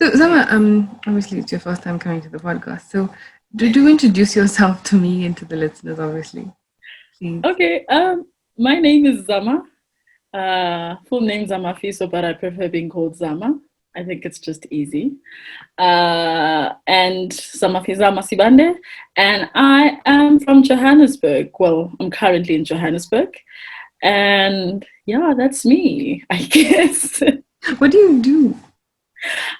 So, Zama, obviously it's your first time coming to the podcast. So, do introduce yourself to me and to the listeners, obviously, please. Okay, my name is Zama. Full name Zamafiso, but I prefer being called Zama. I think it's just easy. And Zamafiso Masibande, and I am from Johannesburg. Well, I'm currently in Johannesburg, and yeah, that's me, I guess. What do you do?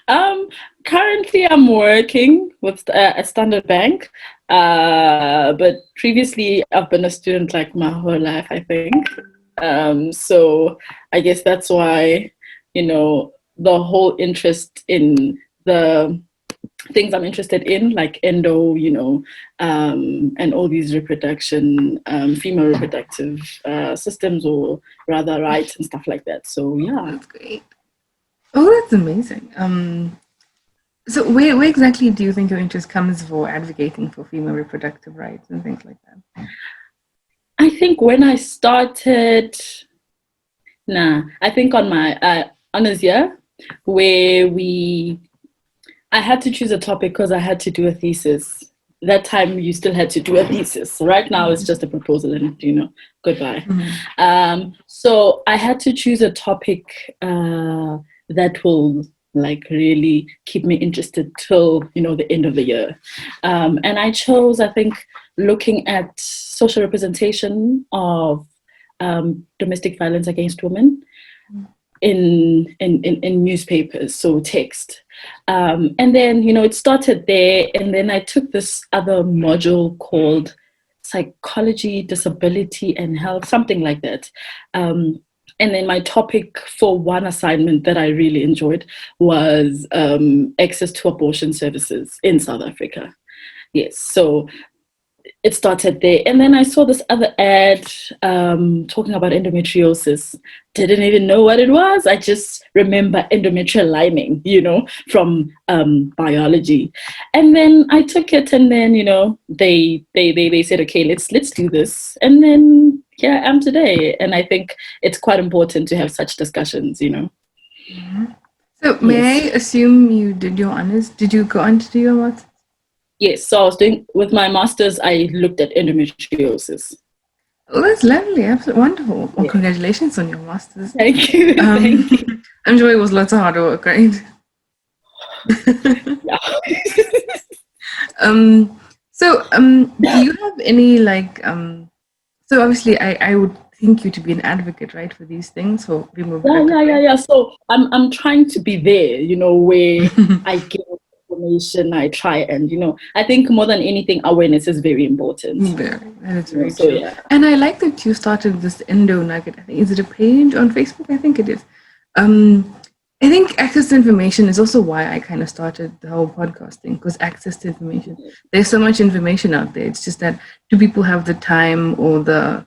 Um, Currently, I'm working with a Standard Bank, but previously I've been a student like my whole life, I think. So I guess that's why, the whole interest in the things I'm interested in, like endo, and all these female reproductive systems, or rather rights and stuff like that. So yeah. That's great. Oh, that's amazing. So where exactly do you think your interest comes for advocating for female reproductive rights and things like that? I think when I started, I think on my honors year, where I had to choose a topic because I had to do a thesis. That time you still had to do a thesis. Right now it's just a proposal and, goodbye. So I had to choose a topic that will like really keep me interested till, the end of the year. And I chose, I think, looking at social representation of domestic violence against women in newspapers, so text. And then, it started there, and then I took this other module called Psychology, Disability and Health, something like that. And then my topic for one assignment that I really enjoyed was access to abortion services in South Africa. Yes, so it started there. And then I saw this other ad talking about endometriosis. Didn't even know what it was. I just remember endometrial lining, from biology. And then I took it, and then, they said, okay, let's do this. And then here I am today. And I think it's quite important to have such discussions, Mm-hmm. So may I assume you did your honors? Did you go on to do your master's? Yes, so I was doing, with my master's, I looked at endometriosis. Oh, that's lovely. Absolutely wonderful. Well, congratulations on your master's. Thank you. Thank you. I'm sure it was lots of hard work, right? Do you have any so obviously I would think you to be an advocate, right, for these things, for Yeah. So I'm trying to be there, where I get information, I try, and I think more than anything, awareness is very important. That is very true. Yeah. And I like that you started this Endo Nugget. I think, is it a page on Facebook? I think it is. I think access to information is also why I kind of started the whole podcasting, because access to information. There's so much information out there. It's just that do people have the time or the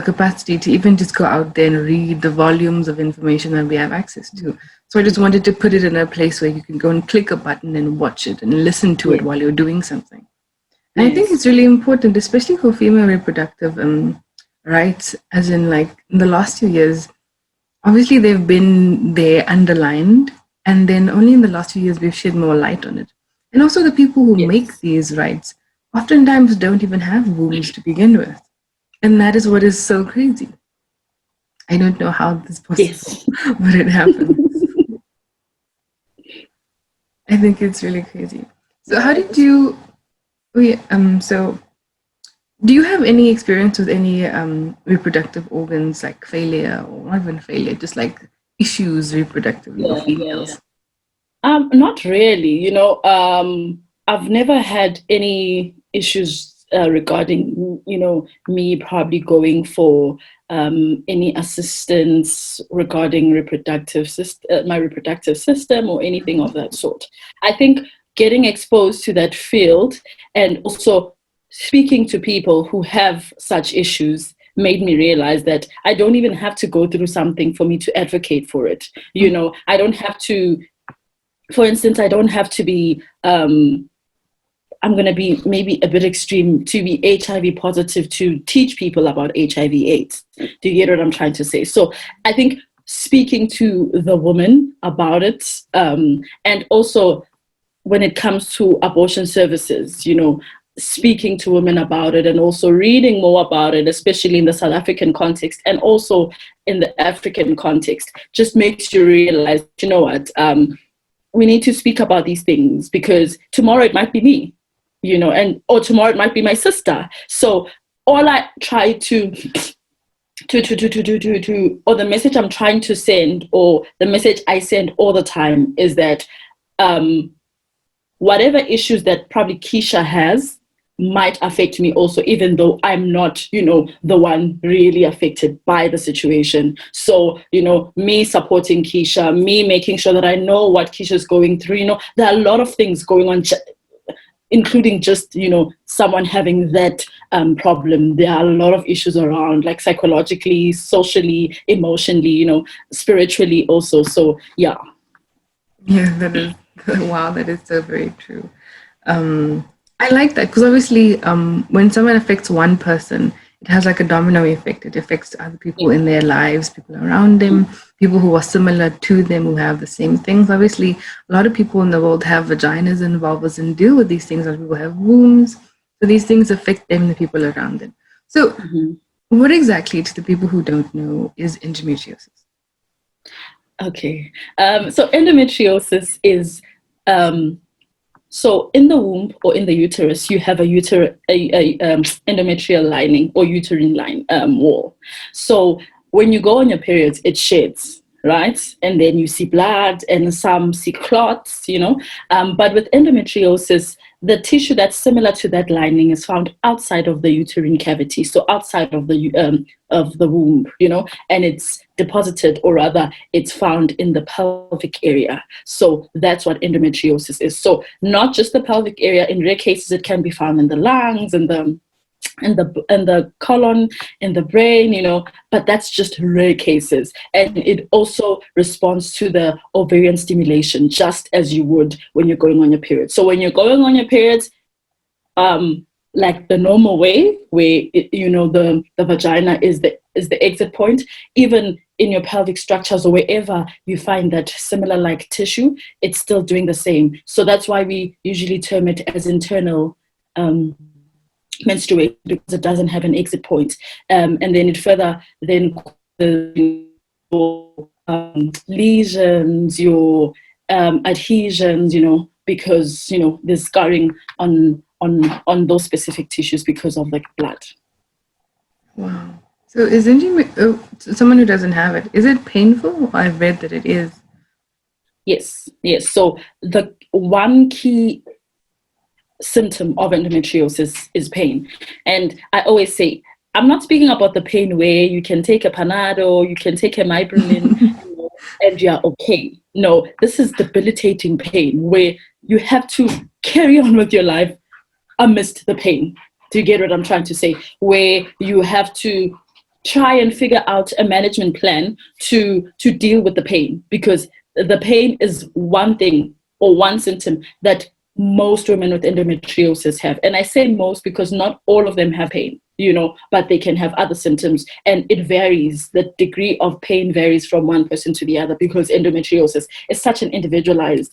capacity to even just go out there and read the volumes of information that we have access to? So I just wanted to put it in a place where you can go and click a button and watch it and listen to it while you're doing something. And I think it's really important, especially for female reproductive rights, as in like in the last few years, obviously they've been there underlined, and then only in the last few years we've shed more light on it. And also the people who make these rights oftentimes don't even have wombs to begin with. And that is what is so crazy. I don't know how this is possible, but it happens. I think it's really crazy. So how did you, so do you have any experience with any reproductive organs, like failure, or not even failure, just like issues reproductively for females? Not really, I've never had any issues regarding, me probably going for any assistance regarding my reproductive system or anything of that sort. I think getting exposed to that field and also speaking to people who have such issues made me realize that I don't even have to go through something for me to advocate for it. I don't have to, for instance, I don't have to be I'm going to be maybe a bit extreme to be HIV positive to teach people about HIV/AIDS. Do you get what I'm trying to say? So I think speaking to the woman about it, and also when it comes to abortion services, speaking to women about it and also reading more about it, especially in the South African context and also in the African context, just makes you realize, what, we need to speak about these things, because tomorrow it might be me, or tomorrow it might be my sister. So all I try to or the message I'm trying to send, or the message I send all the time, is that whatever issues that probably Keisha has might affect me also, even though I'm not, the one really affected by the situation. So, me supporting Keisha, me making sure that I know what Keisha's going through, there are a lot of things going on, including just, someone having that problem. There are a lot of issues around, like psychologically, socially, emotionally, spiritually also. So, yeah. Yeah, that is, wow, that is so very true. I like that, because obviously when someone affects one person, it has like a domino effect. It affects other people in their lives, people around them, people who are similar to them, who have the same things. Obviously, a lot of people in the world have vaginas and vulvas and deal with these things. A lot of people have wombs. So these things affect them and the people around them. So what exactly, to the people who don't know, is endometriosis? Okay. So endometriosis is, so in the womb or in the uterus, you have a endometrial lining or uterine line wall. So when you go on your periods, it sheds, right? And then you see blood, and some see clots, But with endometriosis, the tissue that's similar to that lining is found outside of the uterine cavity, so outside of the womb, and it's deposited, or rather, it's found in the pelvic area. So that's what endometriosis is. So not just the pelvic area. In rare cases, it can be found in the lungs and the colon, in the brain, but that's just rare cases. And it also responds to the ovarian stimulation, just as you would when you're going on your periods. So when you're going on your periods, like the normal way, where the vagina is the exit point, even in your pelvic structures or wherever you find that similar like tissue, it's still doing the same. So that's why we usually term it as internal menstruation, because it doesn't have an exit point. And then it further then lesions, your adhesions, because there's scarring on those specific tissues because of the blood. Wow. So is someone who doesn't have it, is it painful? I've read that it is. Yes. So the one key symptom of endometriosis is pain. And I always say, I'm not speaking about the pain where you can take a Panado, you can take a Mibrilin, and you're okay. No, this is debilitating pain where you have to carry on with your life amidst the pain. Do you get what I'm trying to say? Where you have to try and figure out a management plan to deal with the pain, because the pain is one thing or one symptom that most women with endometriosis have. And I say most because not all of them have pain, but they can have other symptoms, and it varies. The degree of pain varies from one person to the other, because endometriosis is such an individualized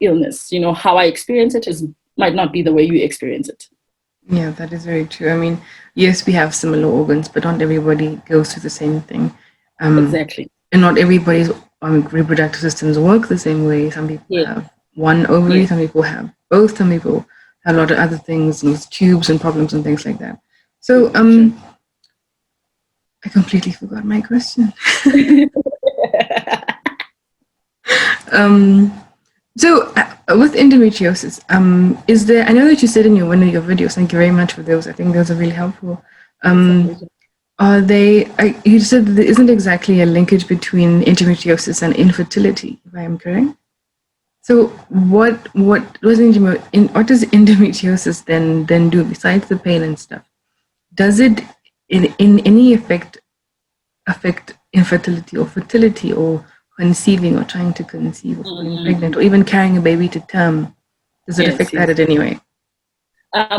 illness. How I experience it might not be the way you experience it. Yeah, that is very true. I mean, yes, we have similar organs, but not everybody goes through the same thing. Exactly. And not everybody's reproductive systems work the same way. Some people have one ovary, some people have both, some people have a lot of other things, and tubes and problems and things like that. So I completely forgot my question. So with endometriosis, is there, I know that you said in one of your videos, thank you very much for those, I think those are really helpful. Are they, you said there isn't exactly a linkage between endometriosis and infertility, if I am correct? So what does endometriosis then do besides the pain and stuff? Does it in any affect infertility or fertility or conceiving or trying to conceive or falling pregnant or even carrying a baby to term? Does it affect that in any way?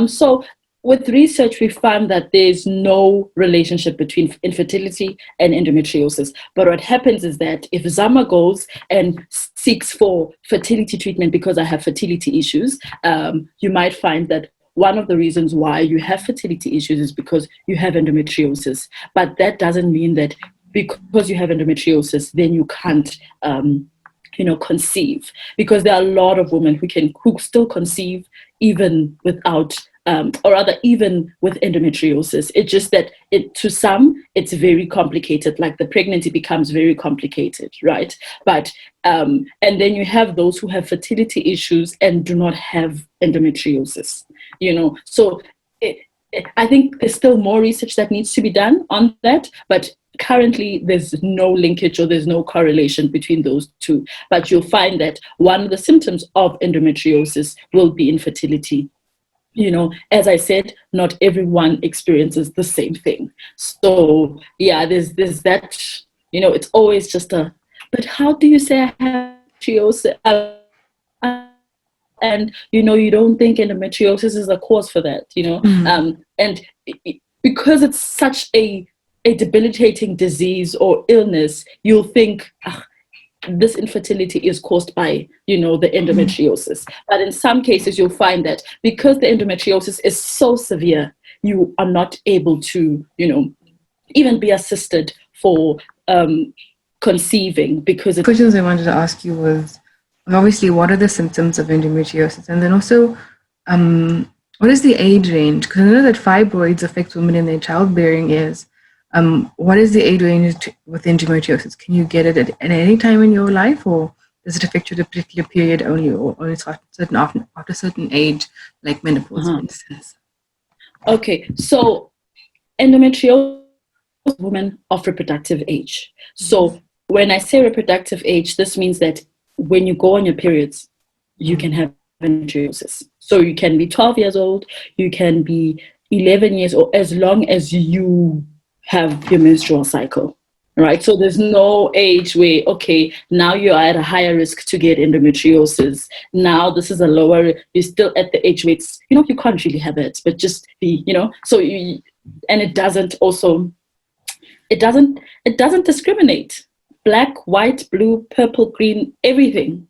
So with research, we found that there's no relationship between infertility and endometriosis. But what happens is that if Zama goes and seeks for fertility treatment because I have fertility issues, you might find that one of the reasons why you have fertility issues is because you have endometriosis. But that doesn't mean that because you have endometriosis, then you can't conceive, because there are a lot of women who still conceive even without or rather even with endometriosis. It's just that to some it's very complicated, like the pregnancy becomes very complicated, right? But and then you have those who have fertility issues and do not have endometriosis, so I think there's still more research that needs to be done on that, but currently there's no linkage or there's no correlation between those two. But you'll find that one of the symptoms of endometriosis will be infertility. As I said, not everyone experiences the same thing. So yeah, there's that, it's always just but how do you say I have endometriosis? And you don't think endometriosis is a cause for that, and because it's such a debilitating disease or illness, you'll think this infertility is caused by the endometriosis. But in some cases you'll find that because the endometriosis is so severe, you are not able to even be assisted for conceiving, because questions I wanted to ask you was, obviously, what are the symptoms of endometriosis? And then also, what is the age range? Because I know that fibroids affect women in their childbearing years. What is the age range with endometriosis? Can you get it at any time in your life, or does it affect you at a particular period only, or only certain after a certain age, like menopause, for instance? Okay, so endometriosis is women of reproductive age. So when I say reproductive age, this means that when you go on your periods, you can have endometriosis. So you can be 12 years old, you can be 11 years old, as long as you have your menstrual cycle, right? So there's no age where, okay, now you're at a higher risk to get endometriosis. Now this is a lower, you're still at the age where it's, you can't really have it, but just be, so and it doesn't discriminate. Black, white, blue, purple, green, everything,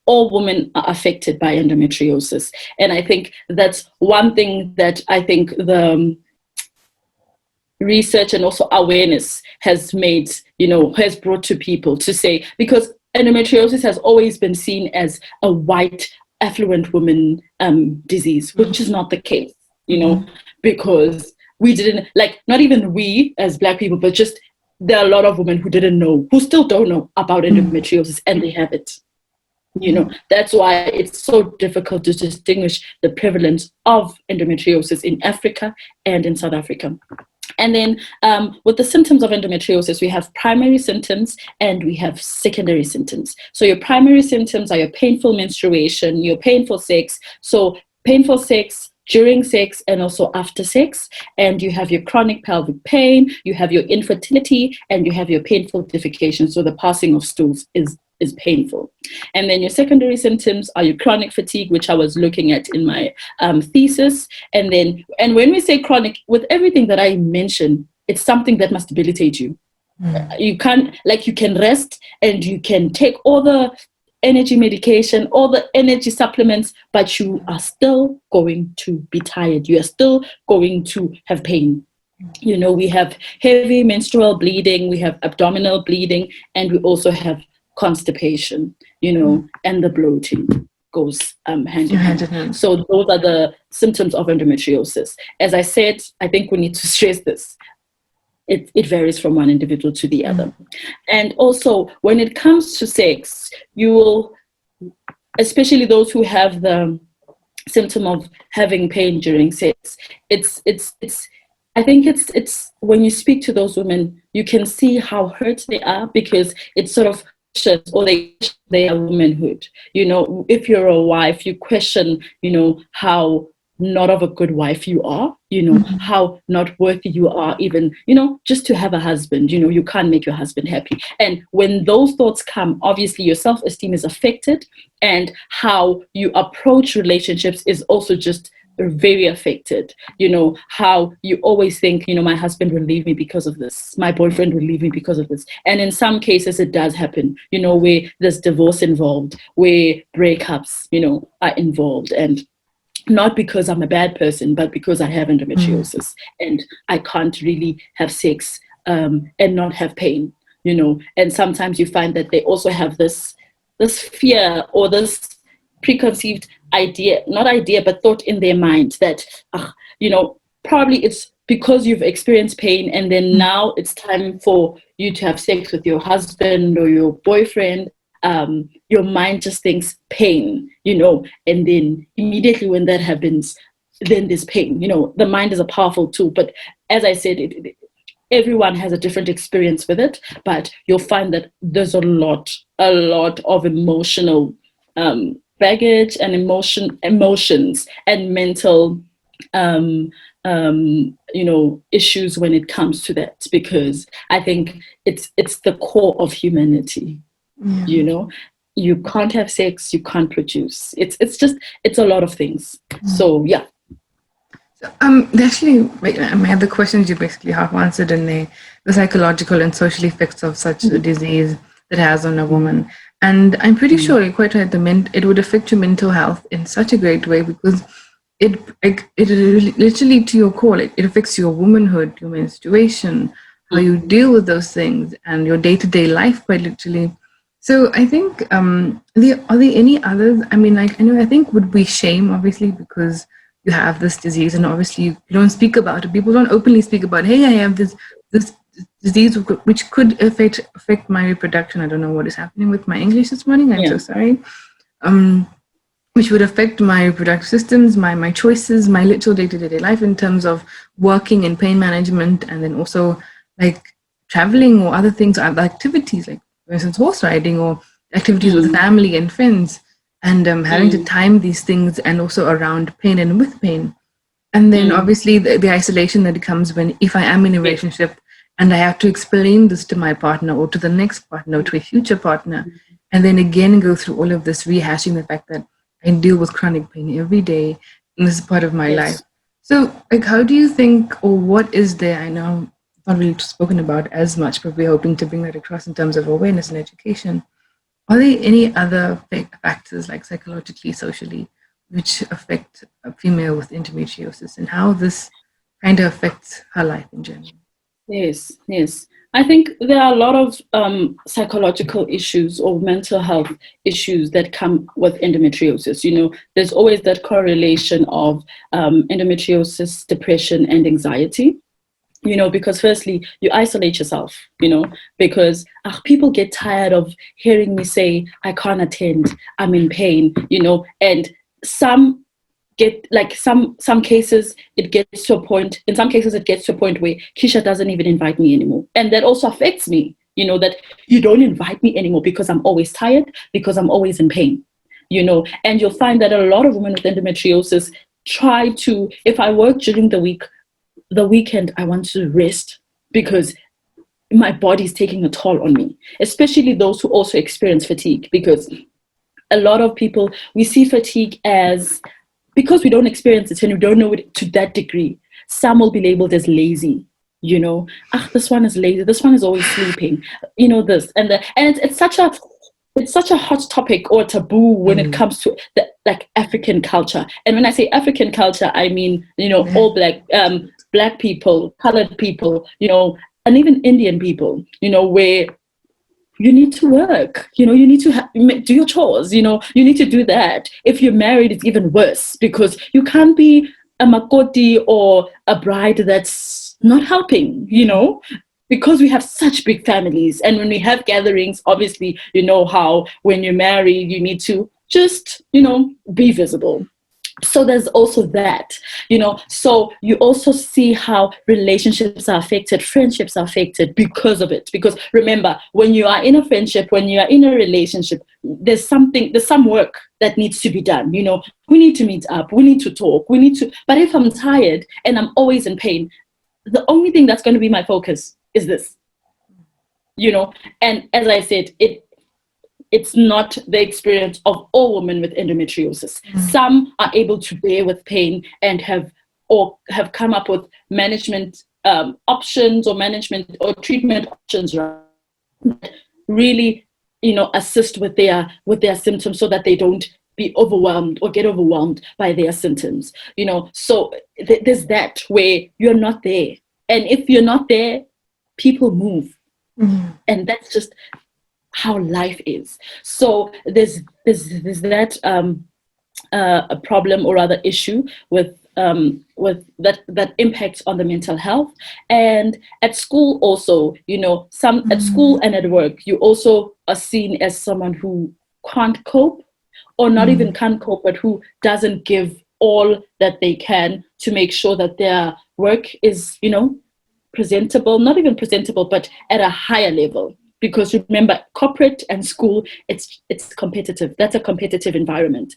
all women are affected by endometriosis. And I think that's one thing that I think the research and also awareness has made, has brought to people to say, because endometriosis has always been seen as a white, affluent woman disease, which is not the case, because we didn't, not even we as Black people, but just there are a lot of women who didn't know, who still don't know about endometriosis, and they have it. That's why it's so difficult to distinguish the prevalence of endometriosis in Africa and in South Africa. And then with the symptoms of endometriosis, we have primary symptoms and we have secondary symptoms. So your primary symptoms are your painful menstruation, your painful sex. So painful sex during sex and also after sex. And you have your chronic pelvic pain, you have your infertility, and you have your painful defecation. So the passing of stools is painful. And then your secondary symptoms are your chronic fatigue, which I was looking at in my thesis. And when we say chronic, with everything that I mentioned, it's something that must debilitate you. You can't, you can rest and you can take all the energy medication, all the energy supplements, but you are still going to be tired. You are still going to have pain. We have heavy menstrual bleeding, we have abdominal bleeding, and we also have constipation, and the bloating goes hand in hand. So those are the symptoms of endometriosis. As I said, I think we need to stress this. It varies from one individual to the other. And also, when it comes to sex, you will, especially those who have the symptom of having pain during sex, I think it's when you speak to those women, you can see how hurt they are, because it's sort of, or their womanhood. If you're a wife, you question, how not of a good wife you are, how not worthy you are, even, just to have a husband. You can't make your husband happy. And when those thoughts come, obviously your self-esteem is affected, and how you approach relationships is also just very affected. How you always think, my husband will leave me because of this, my boyfriend will leave me because of this. And in some cases it does happen, where there's divorce involved, where breakups, are involved. And not because I'm a bad person, but because I have endometriosis and I can't really have sex and not have pain, And sometimes you find that they also have this fear or this preconceived idea, not idea, but thought in their mind that, probably it's because you've experienced pain and then now it's time for you to have sex with your husband or your boyfriend. Your mind just thinks pain, and then immediately when that happens, then there's pain. The mind is a powerful tool, but as I said, everyone has a different experience with it, but you'll find that there's a lot of emotional baggage and emotions and mental issues when it comes to that, because I think it's the core of humanity. You can't have sex, you can't produce. It's a lot of things. So yeah. Actually, my other questions you basically half answered in the psychological and social effects of such a disease that has on a woman. And I'm pretty sure you're quite right. It would affect your mental health in such a great way, because it literally, to your core, it affects your womanhood, your menstruation, how you deal with those things, and your day-to-day life, quite literally. So I think, are there any others? I mean, I think would be shame, obviously, because you have this disease and obviously you don't speak about it. People don't openly speak about, hey, I have this disease which could affect my reproduction. I don't know what is happening with my English this morning. I'm so sorry. Which would affect my reproductive systems, my choices, my literal day-to-day life in terms of working and pain management, and then also like traveling or other things, other activities, like for instance horse riding or activities with family and friends. And having to time these things, and also around pain and with pain. And then obviously the isolation that comes when, if I am in a relationship and I have to explain this to my partner or to the next partner or to a future partner, and then again go through all of this, rehashing the fact that I deal with chronic pain every day and this is part of my life. So like, how do you think, or what is there, I know not really spoken about as much, but we're hoping to bring that across in terms of awareness and education. Are there any other factors, like psychologically, socially, which affect a female with endometriosis, and how this kind of affects her life in general? Yes. I think there are a lot of psychological issues or mental health issues that come with endometriosis. There's always that correlation of endometriosis, depression, and anxiety. Because firstly, you isolate yourself, because people get tired of hearing me say, I can't attend, I'm in pain, and some get like some cases it gets to a point, in some cases it gets to a point where Keisha doesn't even invite me anymore. And that also affects me, that you don't invite me anymore because I'm always tired, because I'm always in pain, and you'll find that a lot of women with endometriosis try to, if I work during the week, the weekend I want to rest because my body is taking a toll on me, especially those who also experience fatigue, because a lot of people, we see fatigue as, because we don't experience it and we don't know it to that degree, some will be labeled as lazy, this one is lazy, this one is always sleeping, this and that. And it's such a hot topic or taboo when it comes to the, like, African culture. And when I say African culture, I mean, all black people, colored people, and even Indian people, where you need to work, you need to do your chores, you need to do that. If you're married, it's even worse, because you can't be a makoti or a bride that's not helping, because we have such big families. And when we have gatherings, obviously, how when you're married, you need to just, be visible. So there's also that, so you also see how relationships are affected, friendships are affected because of it. Because remember, when you are in a friendship, when you are in a relationship, there's some work that needs to be done. We need to meet up, we need to talk, but if I'm tired and I'm always in pain, the only thing that's going to be my focus is this, and as I said, it's not the experience of all women with endometriosis. Some are able to bear with pain and have come up with management options or management or treatment options, right? Really, assist with their symptoms so that they don't be overwhelmed or get overwhelmed by their symptoms. So there's that where you're not there, and if you're not there, people move, and that's just how life is. So there's that a problem, or rather issue, with that impacts on the mental health. And at school also, at school and at work, you also are seen as someone who can't cope, or not even can't cope, but who doesn't give all that they can to make sure that their work is, presentable, not even presentable, but at a higher level. Because remember, corporate and school, it's competitive. That's a competitive environment,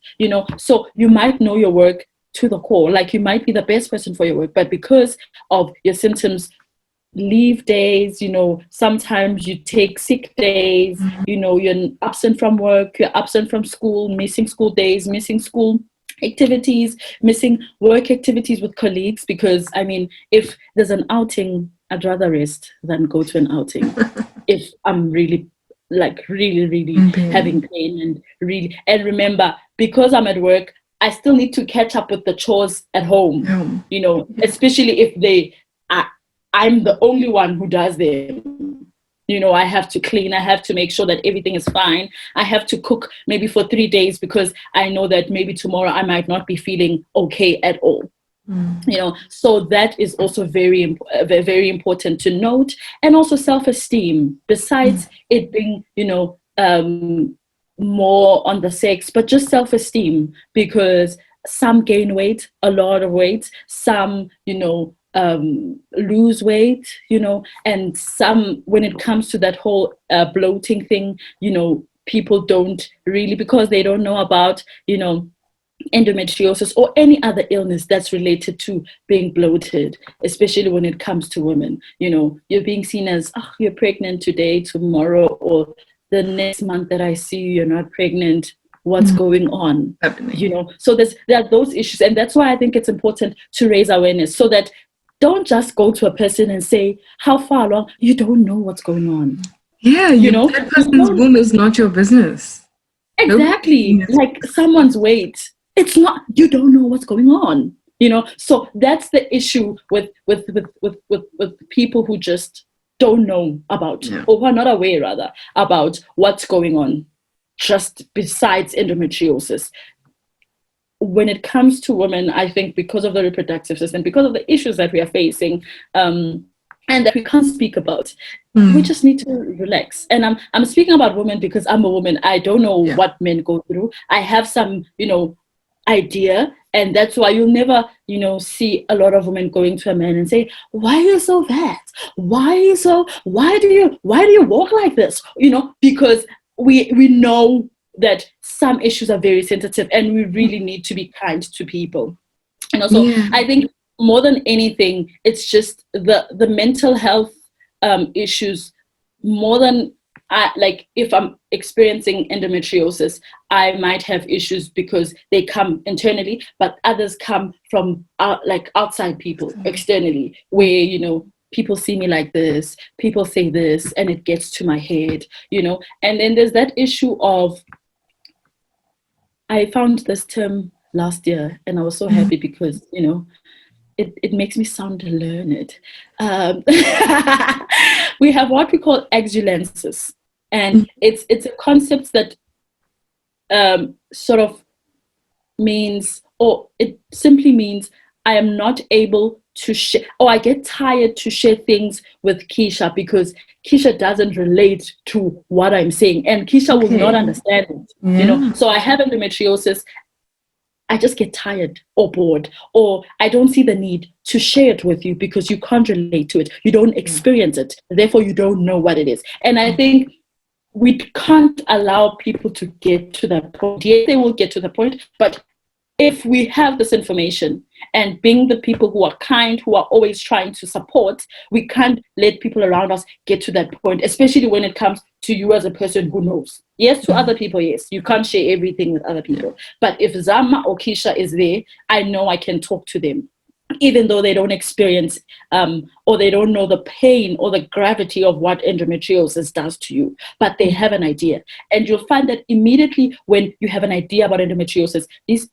So you might know your work to the core, like you might be the best person for your work, but because of your symptoms, leave days, sometimes you take sick days, you're absent from work, you're absent from school, missing school days, missing school activities, missing work activities with colleagues. Because if there's an outing, I'd rather rest than go to an outing. If I'm really having pain, and remember, because I'm at work, I still need to catch up with the chores at home, especially if I'm the only one who does them. I have to clean, I have to make sure that everything is fine. I have to cook maybe for 3 days because I know that maybe tomorrow I might not be feeling okay at all. So that is also very, very important to note. And also self-esteem, besides it being, more on the sex, but just self-esteem, because some gain weight, a lot of weight, some, lose weight, and some, when it comes to that whole bloating thing, people don't really, because they don't know about, endometriosis or any other illness that's related to being bloated, especially when it comes to women. You're being seen as, you're pregnant today, tomorrow, or the next month that I see you, you're not pregnant. What's going on? So there are those issues, and that's why I think it's important to raise awareness, so that don't just go to a person and say, how far along? You don't know what's going on. Yeah, that person's womb is not your business. Exactly. Like someone's weight. It's not, you don't know what's going on. So that's the issue with people who just don't know about, or who are not aware rather, about what's going on, just besides endometriosis. When it comes to women, I think because of the reproductive system, because of the issues that we are facing, and that we can't speak about, we just need to relax. And I'm speaking about women because I'm a woman. I don't know what men go through. I have some, idea, and that's why you'll never, see a lot of women going to a man and say, why are you so fat? Why do you walk like this? Because we know that some issues are very sensitive, and we really need to be kind to people. And also, I think more than anything, it's just the mental health issues. More than if I'm experiencing endometriosis, I might have issues because they come internally, but others come from outside people, externally, where people see me like this, people say this, and it gets to my head, And then there's that issue of, I found this term last year, and I was so happy because, it makes me sound learned. We have what we call exulences, and it's a concept that sort of means, or it simply means, I am not able to share, or I get tired to share things with Keisha because Keisha doesn't relate to what I'm saying, and Keisha will not understand it. So I have endometriosis. I just get tired or bored, or I don't see the need to share it with you because you can't relate to it. You don't experience it. Therefore, you don't know what it is. And I think we can't allow people to get to that point. Yes, they will get to the point, but if we have this information And being the people who are kind, who are always trying to support, we can't let people around us get to that point, especially when it comes to you as a person who knows. Yes, to other people, yes, you can't share everything with other people. But if Zama or Keisha is there, I know I can talk to them, even though they don't experience or they don't know the pain or the gravity of what endometriosis does to you, but they have an idea. And you'll find that immediately when you have an idea about endometriosis, these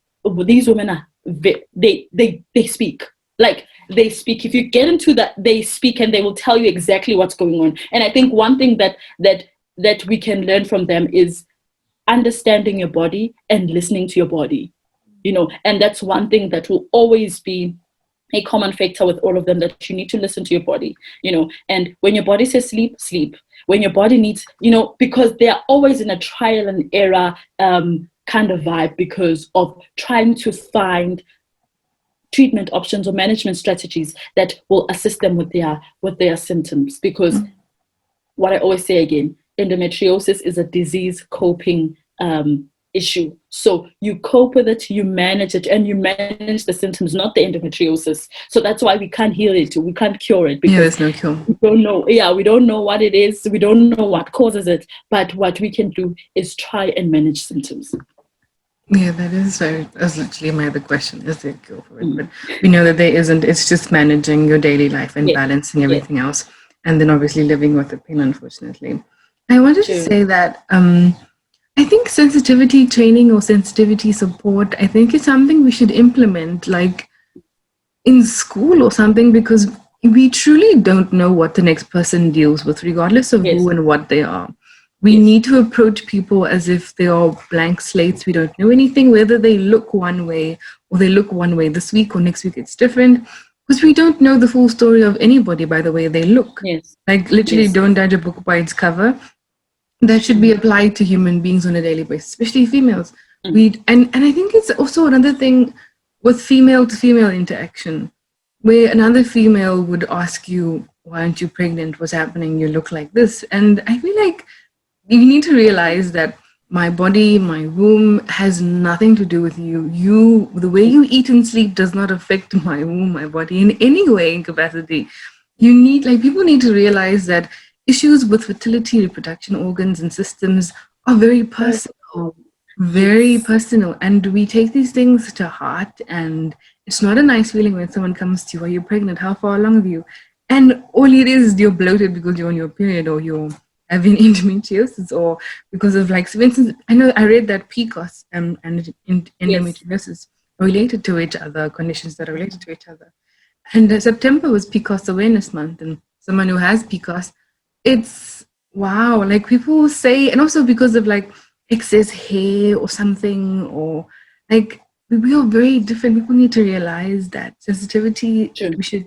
women are they speak. Like, they speak. If you get into that, they speak, and they will tell you exactly what's going on. And I think one thing that we can learn from them is understanding your body and listening to your body, and that's one thing that will always be a common factor with all of them, that you need to listen to your body, and when your body says sleep, sleep. When your body needs, because they are always in a trial and error kind of vibe, because of trying to find treatment options or management strategies that will assist them with their symptoms. Because what I always say again, endometriosis is a disease coping issue. So you cope with it, you manage it, and you manage the symptoms, not the endometriosis. So that's why we can't heal it, we can't cure it, because there's no cure. We don't know. Yeah, we don't know what it is, we don't know what causes it. But what we can do is try and manage symptoms. Yeah, that's literally my other question. Is there a cure for it? But we know that there isn't. It's just managing your daily life and balancing everything else. And then obviously living with the pain, unfortunately. I wanted to say that I think sensitivity training or sensitivity support, I think, is something we should implement, like in school or something, because we truly don't know what the next person deals with, regardless of who and what they are. We need to approach people as if they are blank slates. We don't know anything, whether they look one way or they look one way this week or next week it's different, because we don't know the full story of anybody by the way they look. Like, literally, don't judge a book by its cover. That should be applied to human beings on a daily basis, especially females. And I think it's also another thing with female to female interaction, where another female would ask you, why aren't you pregnant? What's happening? You look like this. And I feel like you need to realize that my body, my womb has nothing to do with you. The way you eat and sleep does not affect my womb, my body in any way, in capacity. People need to realize that issues with fertility, reproduction organs and systems are very personal, very personal. And we take these things to heart, and it's not a nice feeling when someone comes to you, are you pregnant? How far along have you? And all it is, you're bloated because you're on your period, or you're having endometriosis, or because of, like, for instance, I read that PCOS and endometriosis are related to each other, conditions that are related to each other. And September was PCOS Awareness Month, and someone who has PCOS, it's wow, like people say, and also because of like excess hair or something, or like we are very different. People need to realize that sensitivity we should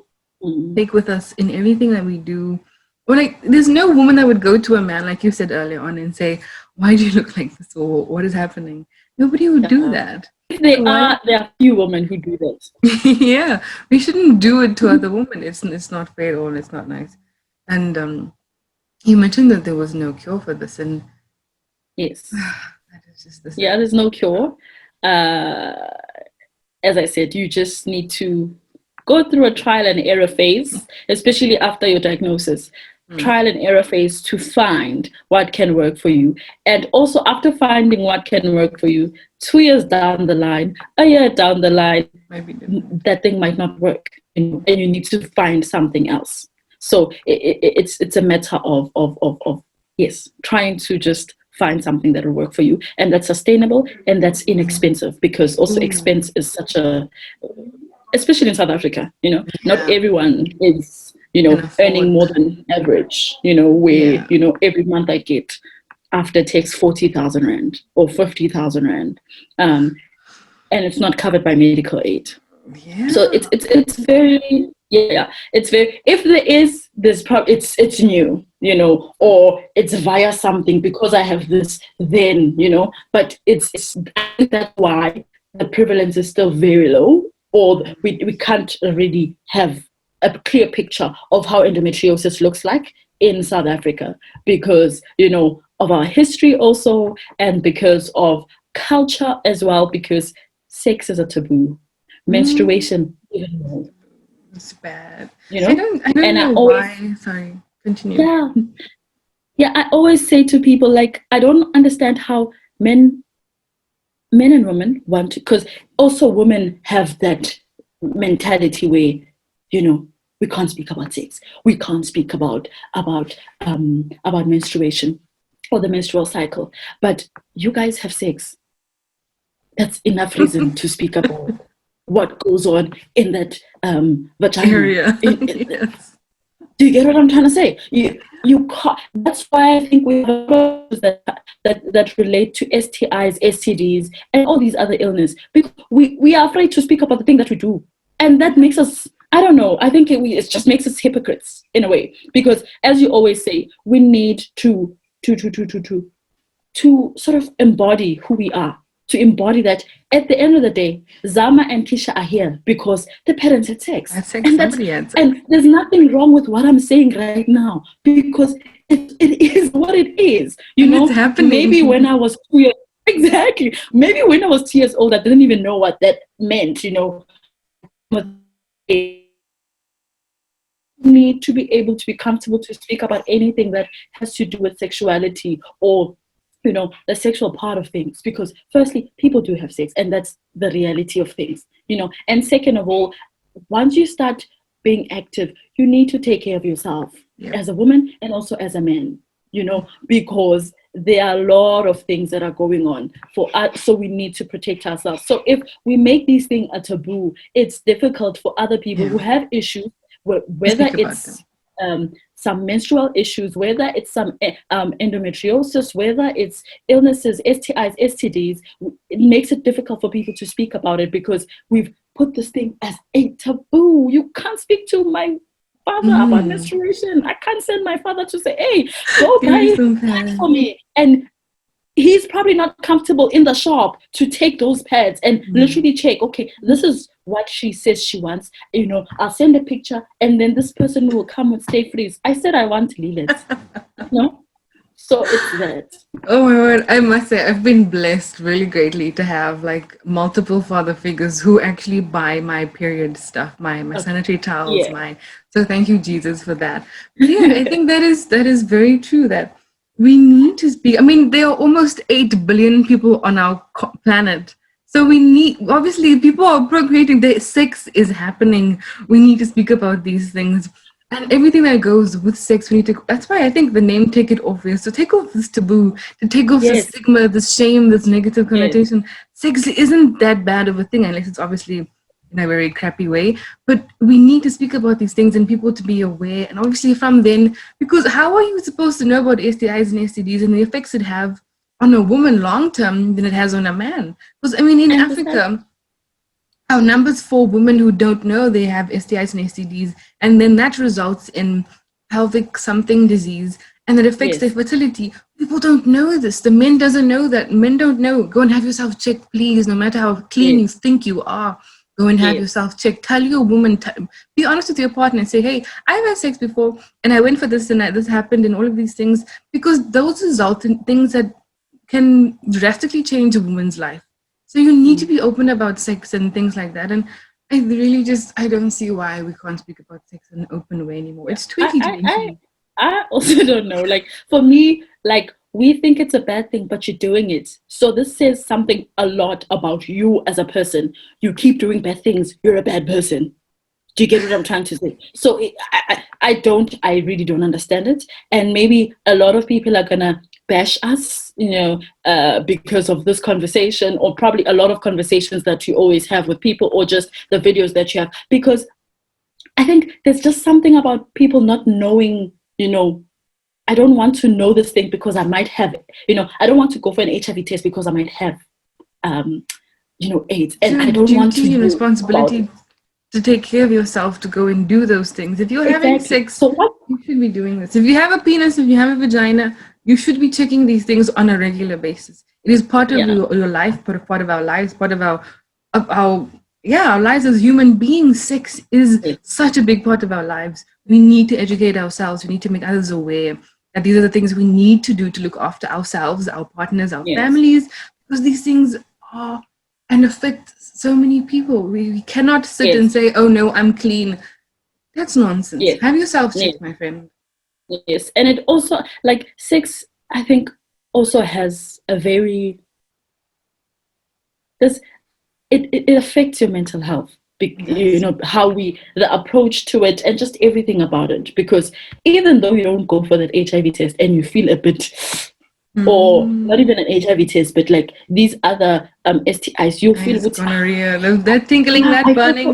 take with us in everything that we do. Or like, there's no woman that would go to a man, like you said earlier on, and say, why do you look like this, or what is happening? Nobody would do that. If there are few women who do that. Yeah, we shouldn't do it to other women. It's not fair at all. It's not nice. And you mentioned that there was no cure for this, and yes, that is just this. Yeah, there's no cure. As I said, you just need to go through a trial and error phase, especially after your diagnosis. Trial and error phase to find what can work for you. And also, after finding what can work for you, 2 years down the line, a year down the line, that thing might not work, and you need to find something else. So it's a matter of trying to just find something that will work for you, and that's sustainable and that's inexpensive, because also expense is such a, especially in South Africa, not everyone is earning more than average, where every month I get after tax 40,000 rand or 50,000 rand, and it's not covered by medical aid. So it's very it's very, if there is this it's new, or it's via something, because I have this, then but it's I think that's why the prevalence is still very low, or we can't really have a clear picture of how endometriosis looks like in South Africa, because of our history also, and because of culture as well, because sex is a taboo. Menstruation even know. It's bad. You know, I don't and I know always, why. Sorry, continue. yeah, yeah, I always say to people, like, I don't understand how men and women want to, because also women have that mentality where, you know, we can't speak about sex, we can't speak about menstruation or the menstrual cycle, but you guys have sex. That's enough reason to speak about what goes on in that vagina. Area. Yes. Do you get what I'm trying to say? You can't. That's why I think we have a lot of that relate to STIs, STDs, and all these other illness, because we are afraid to speak about the thing that we do, and that makes us. I don't know. I think it just makes us hypocrites in a way, because as you always say, we need to sort of embody who we are, to embody that at the end of the day, Zama and Tisha are here because the parents had sex. I think somebody had sex. And there's nothing wrong with what I'm saying right now, because it is what it is. You And know, it's happening. maybe when I was 2 years, exactly. Maybe when I was 2 years old, I didn't even know what that meant, you know. Need to be able to be comfortable to speak about anything that has to do with sexuality, or, you know, the sexual part of things, because firstly, people do have sex, and that's the reality of things, you know. And second of all, once you start being active, you need to take care of yourself, as a woman and also as a man, you know, because there are a lot of things that are going on for us, so we need to protect ourselves. So if we make these things a taboo, it's difficult for other people who have issues, whether it's some menstrual issues, whether it's some endometriosis, whether it's illnesses, STIs, STDs. It makes it difficult for people to speak about it, because we've put this thing as a taboo. You can't speak to my father about menstruation. I can't send my father to say, hey, go buy pads for me. And he's probably not comfortable in the shop to take those pads and literally check, okay, this is what she says she wants. You know, I'll send a picture, and then this person will come with stay freeze. I said I want Lilet. No? So it's that. Oh my word, I must say, I've been blessed really greatly to have like multiple father figures who actually buy my period stuff, my sanitary towels, so thank you, Jesus, for that. But yeah, I think that is very true, that we need to speak. I mean, there are almost 8 billion people on our planet. So we need, obviously, people are procreating, the sex is happening. We need to speak about these things. And everything that goes with sex, we need to. That's why I think the name "Take It Off" is to take off this taboo, to take off this stigma, this shame, this negative connotation. Sex isn't that bad of a thing, unless it's obviously in a very crappy way. But we need to speak about these things and people to be aware. And obviously, from then, because how are you supposed to know about STIs and STDs and the effects it have on a woman long term than it has on a man? Because I mean, in Africa, our numbers for women who don't know they have STIs and STDs, and then that results in pelvic something disease, and it affects their fertility. People don't know this. The men doesn't know that. Men don't know. Go and have yourself checked, please. No matter how clean you think you are, go and have yourself checked. Tell your woman. Be honest with your partner and say, "Hey, I've had sex before, and I went for this, and this happened, and all of these things," because those result in things that can drastically change a woman's life. So you need to be open about sex and things like that. And I really I don't see why we can't speak about sex in an open way anymore. It's 2020. I also don't know. Like, for me, like, we think it's a bad thing, but you're doing it. So this says something a lot about you as a person. You keep doing bad things, you're a bad person. Do you get what I'm trying to say? So I really don't understand it. And maybe a lot of people are going to bash us, you know, because of this conversation, or probably a lot of conversations that you always have with people, or just the videos that you have. Because I think there's just something about people not knowing, you know, I don't want to know this thing because I might have it. You know, I don't want to go for an HIV test because I might have, you know, AIDS. And I don't want to and responsibility to take care of yourself, to go and do those things. If you're having sex, so what? You should be doing this. If you have a penis, if you have a vagina, you should be checking these things on a regular basis. It is part of your life, part of our lives, part of our lives as human beings. Sex is such a big part of our lives. We need to educate ourselves. We need to make others aware that these are the things we need to do to look after ourselves, our partners, our families, because these things are and affects so many people. We cannot sit and say, oh no, I'm clean. That's nonsense. Yes. Have yourself checked, Yes. my friend. Yes. And it also, like, sex, I think, also has a very, it affects your mental health. You know, how the approach to it and just everything about it. Because even though you don't go for that HIV test and you feel a bit, or not even an HIV test, but like these other STIs, you feel it's gonorrhea, that tingling, that burning,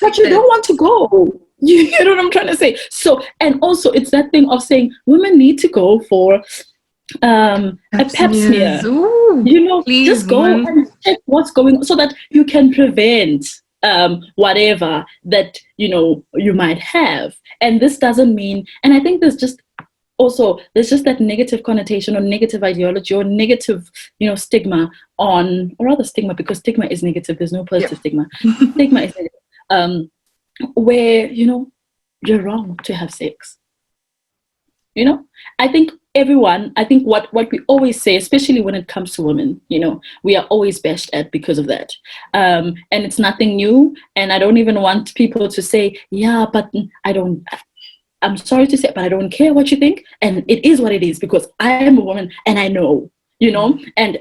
but you don't want to go. You know what I'm trying to say? So, and also it's that thing of saying women need to go for a pap smear. Ooh, you know, please, just go and check what's going on so that you can prevent whatever that you might have. And this doesn't mean, and I think there's just that negative connotation or negative ideology or negative stigma on, or rather stigma, because stigma is negative, there's no positive stigma. Stigma is negative, where you're wrong to have sex. I think what we always say, especially when it comes to women, we are always bashed at because of that. And it's nothing new. And I don't even want people to say, yeah, but I'm sorry to say, but I don't care what you think. And it is what it is, because I am a woman and I know, and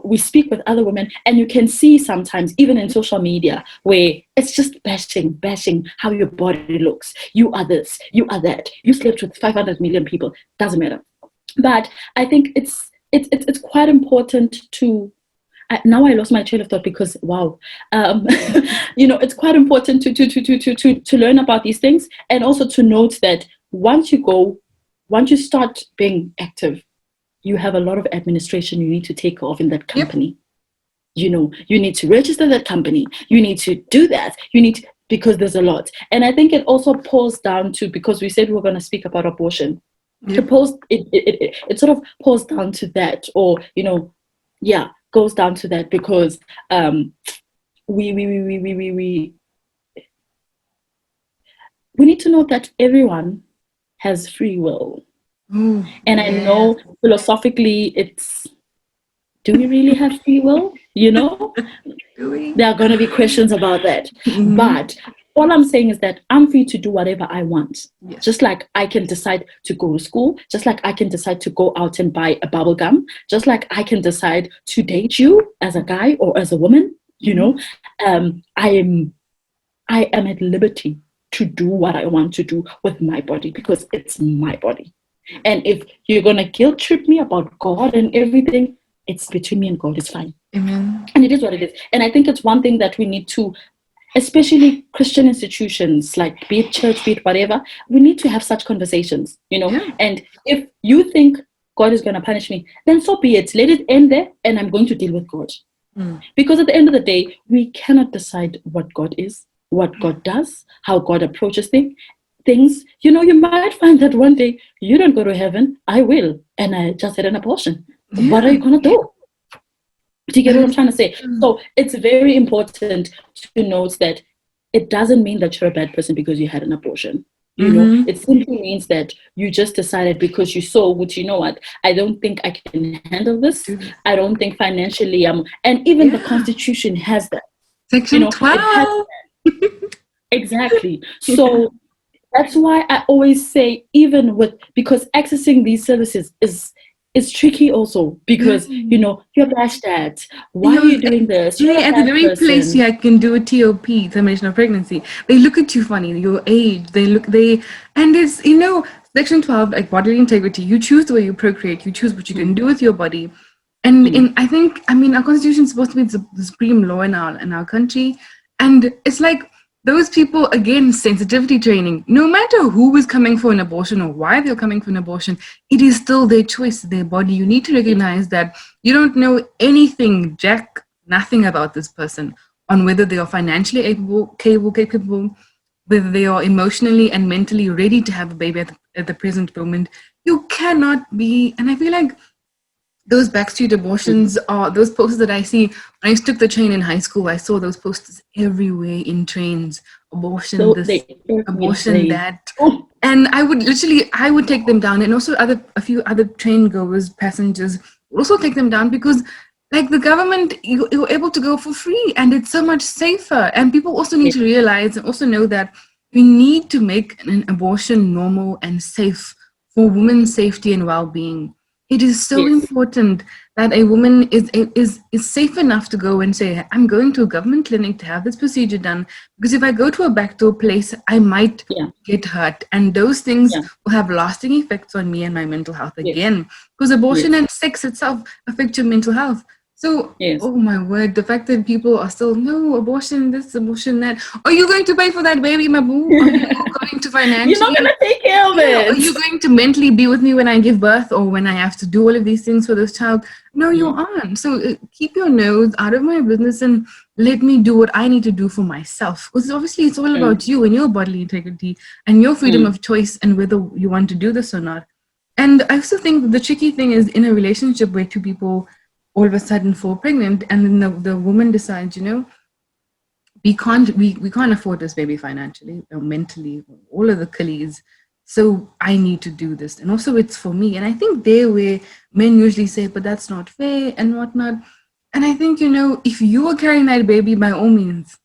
we speak with other women, and you can see sometimes, even in social media, where it's just bashing how your body looks. You are this, you are that. You slept with 500 million people. Doesn't matter. But I think it's quite important to. Now I lost my train of thought because wow, it's quite important to learn about these things, and also to note that once you start being active, you have a lot of administration you need to take off in that company. You need to register that company. You need to do that. Because there's a lot. And I think it also pulls down to, because we said we were going to speak about abortion. It sort of pulls down to that, or goes down to that, because we need to know that everyone has free will. And I know philosophically do we really have free will? There are going to be questions about that. But all I'm saying is that I'm free to do whatever I want. Just like I can decide to go to school, just like I can decide to go out and buy a bubble gum, just like I can decide to date you as a guy or as a woman. I am at liberty to do what I want to do with my body, because it's my body. And if you're going to guilt trip me about God and everything, it's between me and God. It's fine. Amen. And it is what it is. And I think it's one thing that we need to, especially Christian institutions, like be it church, be it whatever, we need to have such conversations, And if you think God is going to punish me, then so be it. Let it end there, and I'm going to deal with God. Because at the end of the day, we cannot decide what God is, what God does, how God approaches things. You might find that one day you don't go to heaven. I will, and I just had an abortion. What are you going to do? Do you get what I'm trying to say? So it's very important to note that it doesn't mean that you're a bad person because you had an abortion. It simply means that you just decided, because you saw, which, what, I don't think I can handle this. I don't think financially and even the Constitution has that. Section 12. Exactly. So that's why I always say, because accessing these services is tricky also, because you're bashed at. Why are you doing this? You're at the very place I can do a TOP, termination of pregnancy. They look at you funny, your age. And it's Section 12, like bodily integrity. You choose the way you procreate. You choose what you can do with your body. And I think, our constitution is supposed to be the supreme law in our country, and it's like, those people, again, sensitivity training, no matter who is coming for an abortion or why they're coming for an abortion, it is still their choice, their body. You need to recognize that you don't know anything, nothing about this person, on whether they are financially capable, whether they are emotionally and mentally ready to have a baby at the present moment. You cannot be, and I feel like those backstreet abortions are those posters that I see. When I took the train in high school, I saw those posters everywhere in trains. Abortion this, abortion that. And I would take them down. And also a few other train goers, passengers, would also take them down, because like the government, you're able to go for free, and it's so much safer. And people also need Yes. to realize and also know that we need to make an abortion normal and safe for women's safety and well-being. It is so Yes. important that a woman is safe enough to go and say, I'm going to a government clinic to have this procedure done, because if I go to a backdoor place, I might Yeah. get hurt, and those things Yeah. will have lasting effects on me and my mental health Yes. again, because abortion Yes. and sex itself affect your mental health. So, Yes. oh my word, the fact that people are still, no, abortion this, abortion that. Are you going to pay for that baby, my boo? Are you going to You're not financially, gonna take care of yeah, are it. you going to mentally be with me when I give birth or when I have to do all of these things for this child? No, you Mm. aren't. So keep your nose out of my business and let me do what I need to do for myself. Because obviously it's all Mm. about you and your bodily integrity and your freedom Mm. of choice and whether you want to do this or not. And I also think the tricky thing is in a relationship where two people all of a sudden fall pregnant and then the woman decides, we can't afford this baby financially or mentally, all of the colleagues. So I need to do this. And also it's for me. And I think there where men usually say, but that's not fair and whatnot. And I think, if you are carrying that baby, by all means,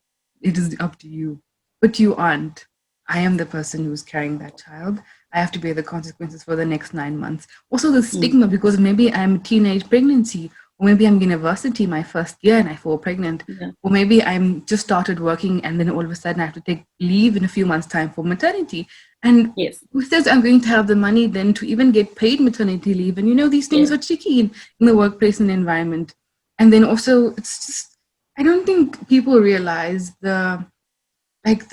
it is up to you. But you aren't. I am the person who's carrying that child. I have to bear the consequences for the next 9 months. Also the Mm. stigma, because maybe I'm a teenage pregnancy, or maybe I'm in university my first year and I fall pregnant, Yeah. or maybe I'm just started working and then all of a sudden I have to take leave in a few months' time for maternity. And Yes. who says I'm going to have the money then to even get paid maternity leave? And these things Yes. are tricky in the workplace and the environment. And then also it's just, I don't think people realize the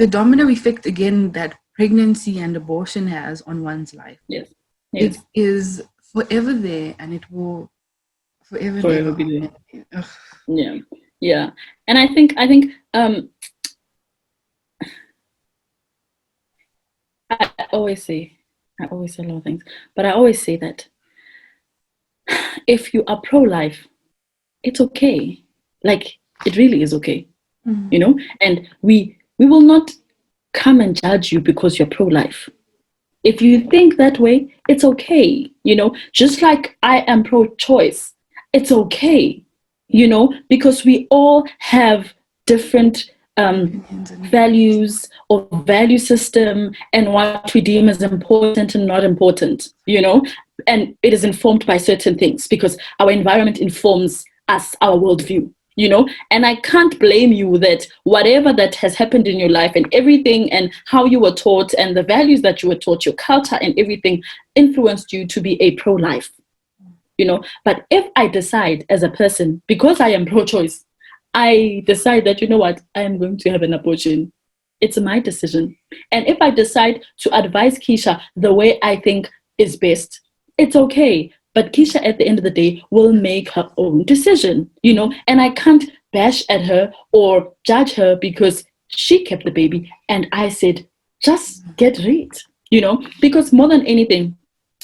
domino effect again that pregnancy and abortion has on one's life. Yes. It Yes. is forever there and it will forever and Forever ever be there. happen. Ugh. Yeah. Yeah. And I always say a lot of things, but I always say that if you are pro-life, it's okay. Like it really is okay, And we will not come and judge you because you're pro-life. If you think that way, it's okay. Just like I am pro-choice, it's okay. Because we all have different Opinions and views. values or value system and what we deem as important and not important. And it is informed by certain things because our environment informs us, our worldview. And I can't blame you that whatever that has happened in your life and everything and how you were taught and the values that you were taught, your culture and everything influenced you to be a pro-life. But if I decide as a person, because I am pro-choice, I decide that, you know what, I am going to have an abortion. It's my decision. And if I decide to advise Keisha the way I think is best, it's okay. But Keisha, at the end of the day, will make her own decision. And I can't bash at her or judge her because she kept the baby and I said, just get rid. Because more than anything,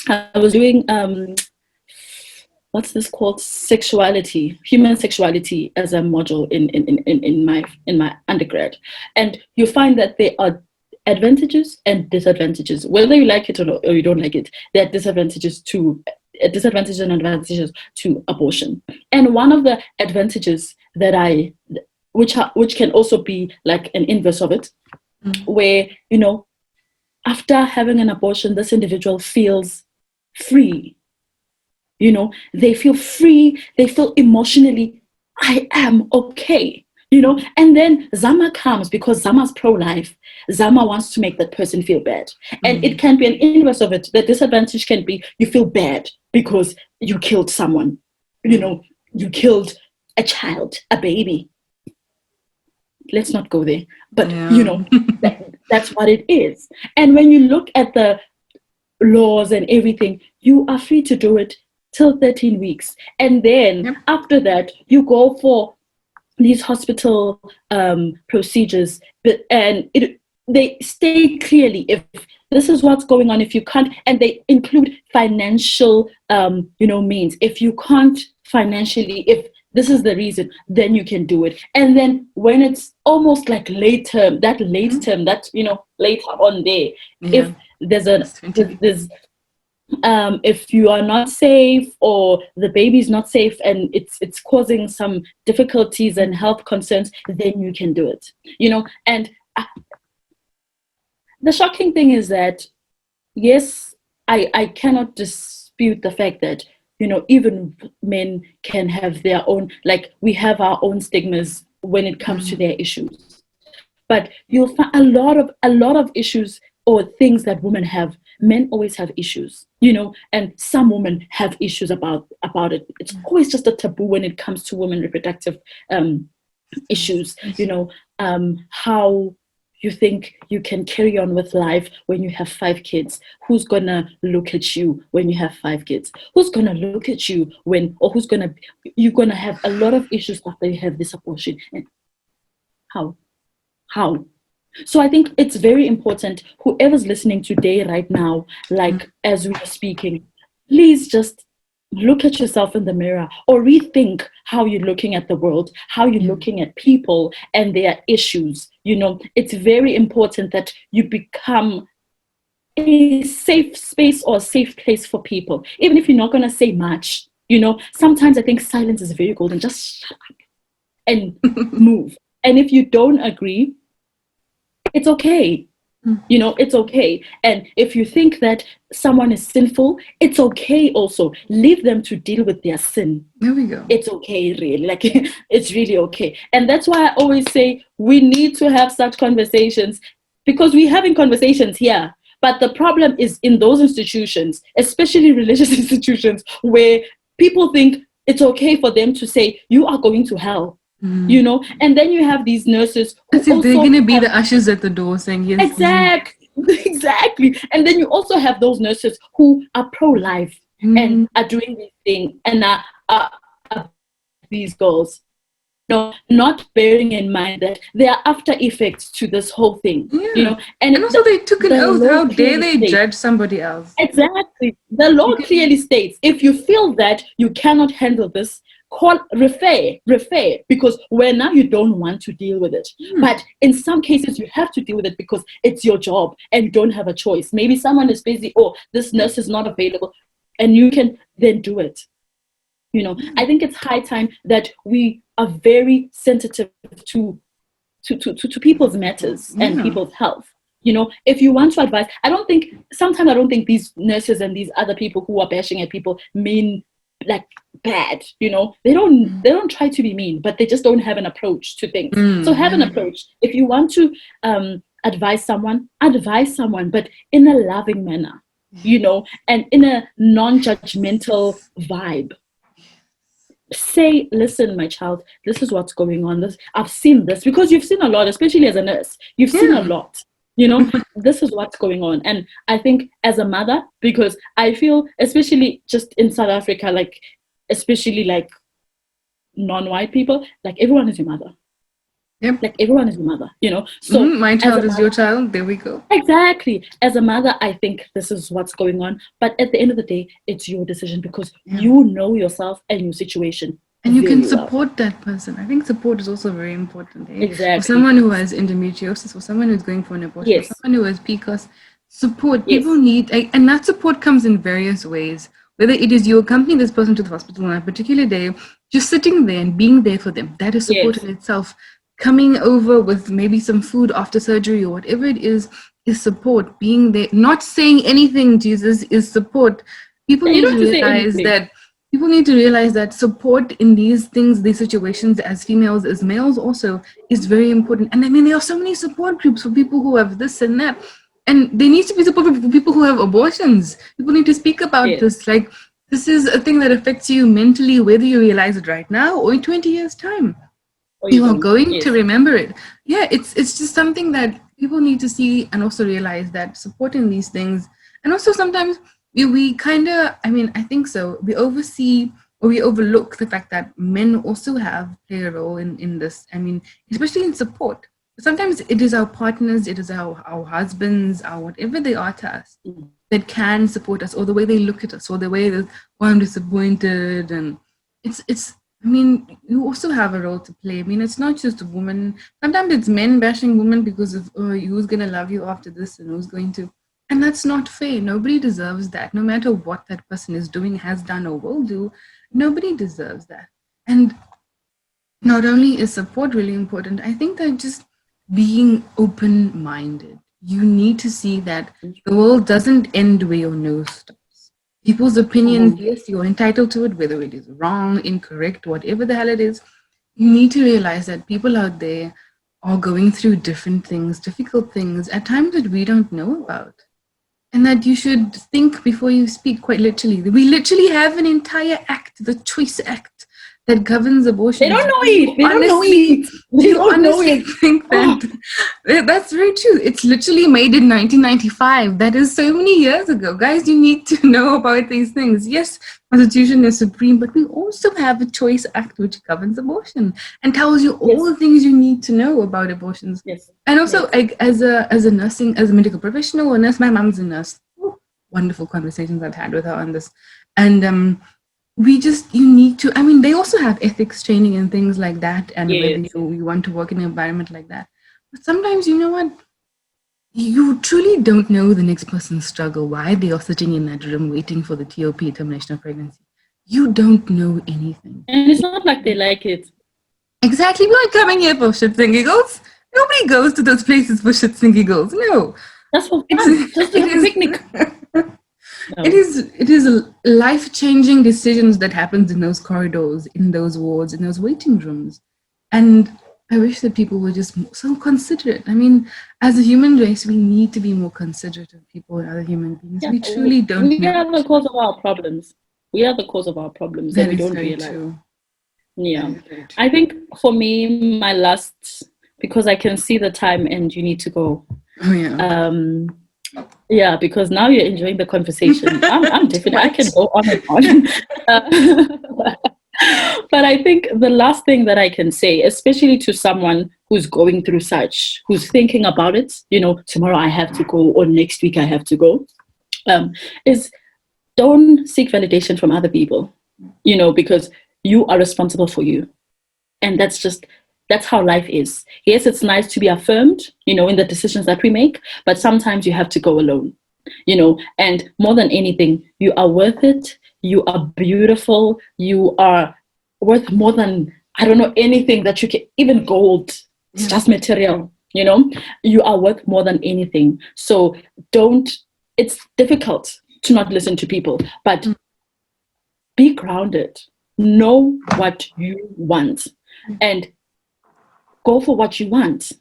I was doing what's this called, human sexuality, as a module in my undergrad, and you find that there are advantages and disadvantages, whether you like it or, not, or you don't like it. There are disadvantages and advantages to abortion. And one of the advantages that which can also be like an inverse of it, where after having an abortion, this individual feels free. They feel free, they feel emotionally, I am okay. And then Zama comes because Zama's pro-life. Zama wants to make that person feel bad. And it can be an inverse of it. The disadvantage can be you feel bad because you killed someone. You killed a child, a baby. Let's not go there. But, Yeah. that's what it is. And when you look at the laws and everything, you are free to do it till 13 weeks. And then after that, you go for these hospital procedures. And they state clearly if this is what's going on, if you can't, and they include financial, means. If you can't financially, if this is the reason, then you can do it. And then when it's almost like late term, that later on there, Yeah. if there's a It's 20 weeks. there's if you are not safe or the baby is not safe and it's causing some difficulties and health concerns, then you can do it. And the shocking thing is that, yes, I cannot dispute the fact that, even men can have their own, like, we have our own stigmas when it comes to their issues. But you'll find a lot of issues or things that women have, men always have issues, and some women have issues about it. It's always just a taboo when it comes to women reproductive issues. How you think you can carry on with life when you have 5 kids. Who's gonna look at you when you have 5 kids? Who's gonna look at you you're gonna have a lot of issues after you have this abortion. And how? So I think it's very important, whoever's listening today right now, like as we are speaking, please just look at yourself in the mirror or rethink how you're looking at the world, how you're looking at people and their issues. It's very important that you become a safe space or a safe place for people, even if you're not going to say much. Sometimes I think silence is very golden. Just shut up and move. And if you don't agree, it's okay. It's okay. And if you think that someone is sinful, it's okay also. Leave them to deal with their sin. There we go. It's okay, really. Like, it's really okay. And that's why I always say we need to have such conversations, because we're having conversations here. But the problem is in those institutions, especially religious institutions, where people think it's okay for them to say, you are going to hell. And then you have these nurses who as if they're going to be the ushers at the door saying yes. Exactly. And then you also have those nurses who are pro-life and are doing these things and are these girls, not bearing in mind that there are after effects to this whole thing. And also they took an oath. How dare they judge somebody else? Exactly. The law clearly states, if you feel that you cannot handle this, refer, because where now you don't want to deal with it. But in some cases you have to deal with it because it's your job and you don't have a choice. Maybe someone is busy, or this nurse is not available, and you can then do it. I think it's high time that we are very sensitive to people's matters and people's health. If you want to advise, sometimes I don't think these nurses and these other people who are bashing at people mean like bad. They don't try to be mean, but they just don't have an approach to things. So have an approach. If you want to advise someone, but in a loving manner, and in a non-judgmental vibe. Say, listen, my child, this is what's going on. I've seen this, because you've seen a lot, especially as a nurse. You've seen a lot. This is what's going on. And I think as a mother, because I feel, especially just in South Africa, like, especially like non-white people, like everyone is your mother. Yep. Like everyone is your mother, So my child is your child. There we go. Exactly. As a mother, I think this is what's going on. But at the end of the day, it's your decision, because you know yourself and your situation. And you can support that person. I think support is also very important. Exactly. For someone who has endometriosis, for someone who's going for an abortion, for someone who has PCOS, support. People need, and that support comes in various ways. Whether it is you accompanying this person to the hospital on a particular day, just sitting there and being there for them. That is support in itself. Coming over with maybe some food after surgery or whatever it is support. Being there, not saying anything, Jesus, is support. People need to realize that. People need to realize that support in these things, these situations, as females, as males also, is very important. And I mean, there are so many support groups for people who have this and that. And there needs to be support for people who have abortions. People need to speak about this. Like, this is a thing that affects you mentally, whether you realize it right now or in 20 years' time. You are going to remember it. Yeah, it's just something that people need to see and also realize that supporting these things. And also sometimes we kind of, I think so, we oversee or we overlook the fact that men also play a role in this. Especially in support. Sometimes it is our partners, it is our husbands, our whatever they are to us, that can support us, or the way they look at us, or the way that, I'm disappointed. And it's you also have a role to play. It's not just a woman. Sometimes it's men bashing women because of, who's going to love you after this and who's going to. And that's not fair. Nobody deserves that. No matter what that person is doing, has done, or will do, nobody deserves that. And not only is support really important, I think that just being open minded, you need to see that the world doesn't end where your nose stops. People's opinions, yes, you're entitled to it, whether it is wrong, incorrect, whatever the hell it is. You need to realize that people out there are going through different things, difficult things, at times that we don't know about. And that you should think before you speak, quite literally. We literally have an entire act, the Choice Act, that governs abortion. They don't know it. They don't know it. Do you honestly think that? That's very true. It's literally made in 1995. That is so many years ago. Guys, you need to know about these things. Yes, Constitution is supreme, but we also have a Choice Act which governs abortion and tells you all the things you need to know about abortions. Yes. And also, like, as a nursing, as a medical professional or nurse, my mom's a nurse. Wonderful conversations I've had with her on this. And you need to, I mean, they also have ethics training and things like that, and whether you want to work in an environment like that. But sometimes, you know what, you truly don't know the next person's struggle, why they are sitting in that room waiting for the TOP, termination of pregnancy. You don't know anything. And it's not like they like it. Exactly. We're not coming here for shits and giggles. Nobody goes to those places for shits and giggles. No. That's for fun. Just to have a picnic. No. It is life-changing decisions that happens in those corridors, in those wards, in those waiting rooms. And I wish that people were just so considerate. I mean, as a human race, we need to be more considerate of people and other human beings. We truly don't know. We are the cause of our problems. We are the cause of our problems that we don't realize. True. Yeah. I think for me, my last, because I can see the time and you need to go. Oh, yeah. Yeah, because now you're enjoying the conversation. I'm different. I can go on and on. But I think the last thing that I can say, especially to someone who's going through such, who's thinking about it, you know, tomorrow I have to go or next week I have to go, is don't seek validation from other people, you know, because you are responsible for you. And that's how life is. Yes, it's nice to be affirmed, you know, in the decisions that we make, but sometimes you have to go alone, you know, and more than anything, you are worth it. You are beautiful. You are worth more than, I don't know, anything that you can, even gold. It's just material, you know, you are worth more than anything. So it's difficult to not listen to people, but be grounded, know what you want, and go for what you want.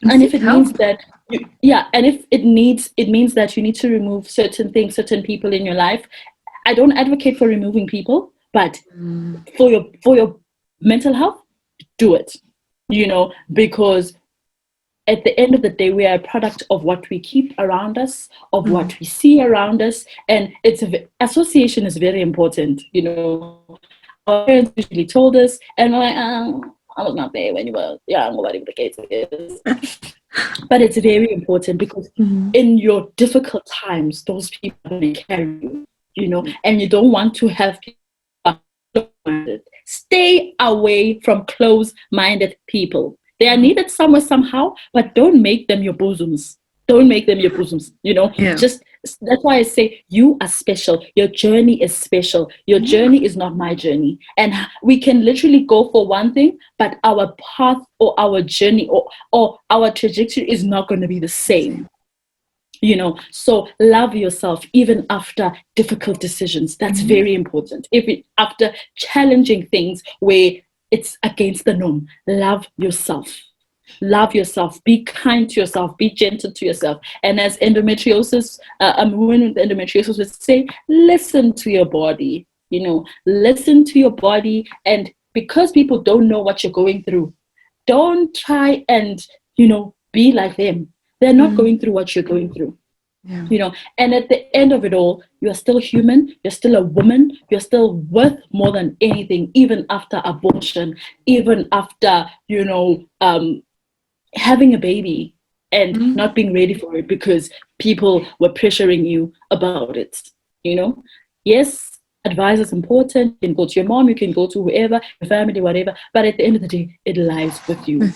And if it means that, and if it means that you need to remove certain things, certain people in your life, I don't advocate for removing people, but for your mental health, do it, you know, because at the end of the day, we are a product of what we keep around us, of what we see around us, and association is very important, you know. Our parents usually told us, and we're like, I was not there when you were young, or whatever the case is. But it's very important because in your difficult times, those people are going to carry you, you know, and you don't want to have people close-minded. Stay away from close-minded people. They are needed somewhere, somehow, but don't make them your bosoms. Don't make them your bosoms, you know. Just that's why I say you are special. Your journey is special. Your journey is not my journey. And we can literally go for one thing, but our path or our journey or our trajectory is not going to be the same. You know, so love yourself even after difficult decisions. That's very important. After challenging things where it's against the norm, love yourself. Love yourself. Be kind to yourself. Be gentle to yourself. And as endometriosis, a woman with endometriosis would say, listen to your body. You know, listen to your body. And because people don't know what you're going through, don't try and, you know, be like them. They're not going through what you're going through. Yeah. You know, and at the end of it all, you are still human, you're still a woman, you're still worth more than anything, even after abortion, even after, you know, having a baby and not being ready for it because people were pressuring you about it. You know, yes, advice is important. You can go to your mom, you can go to whoever, your family, whatever, but at the end of the day, it lies with you.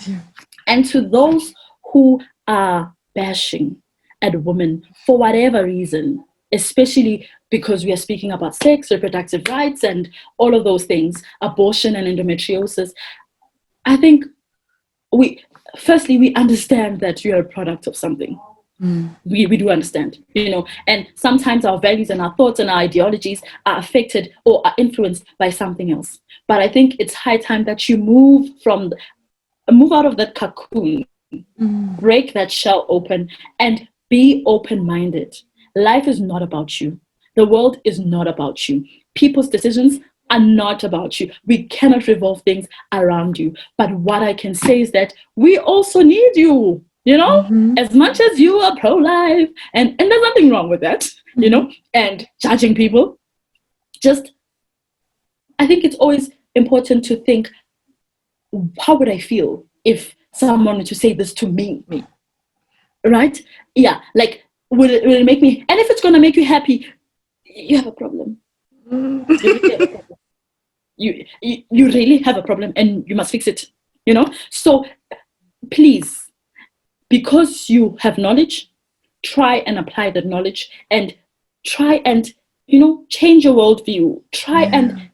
And to those who are bashing at women for whatever reason, especially because we are speaking about sex, reproductive rights, and all of those things, abortion and endometriosis. I think we understand that you're a product of something. We do understand, and sometimes our values and our thoughts and our ideologies are affected or are influenced by something else. But I think it's high time that you move out of that cocoon, break that shell open, and be open-minded. Life is not about you. The world is not about you. People's decisions are not about you. We cannot revolve things around you. But what I can say is that we also need you, as much as you are pro-life, and there's nothing wrong with that, and judging people. I think it's always important to think, how would I feel if someone were to say this to me? Right? Yeah, like, will it make me, and if it's going to make you happy, you have a problem. You really have a problem. You really have a problem, and you must fix it, So please, because you have knowledge, try and apply that knowledge, and try and, change your worldview. Try and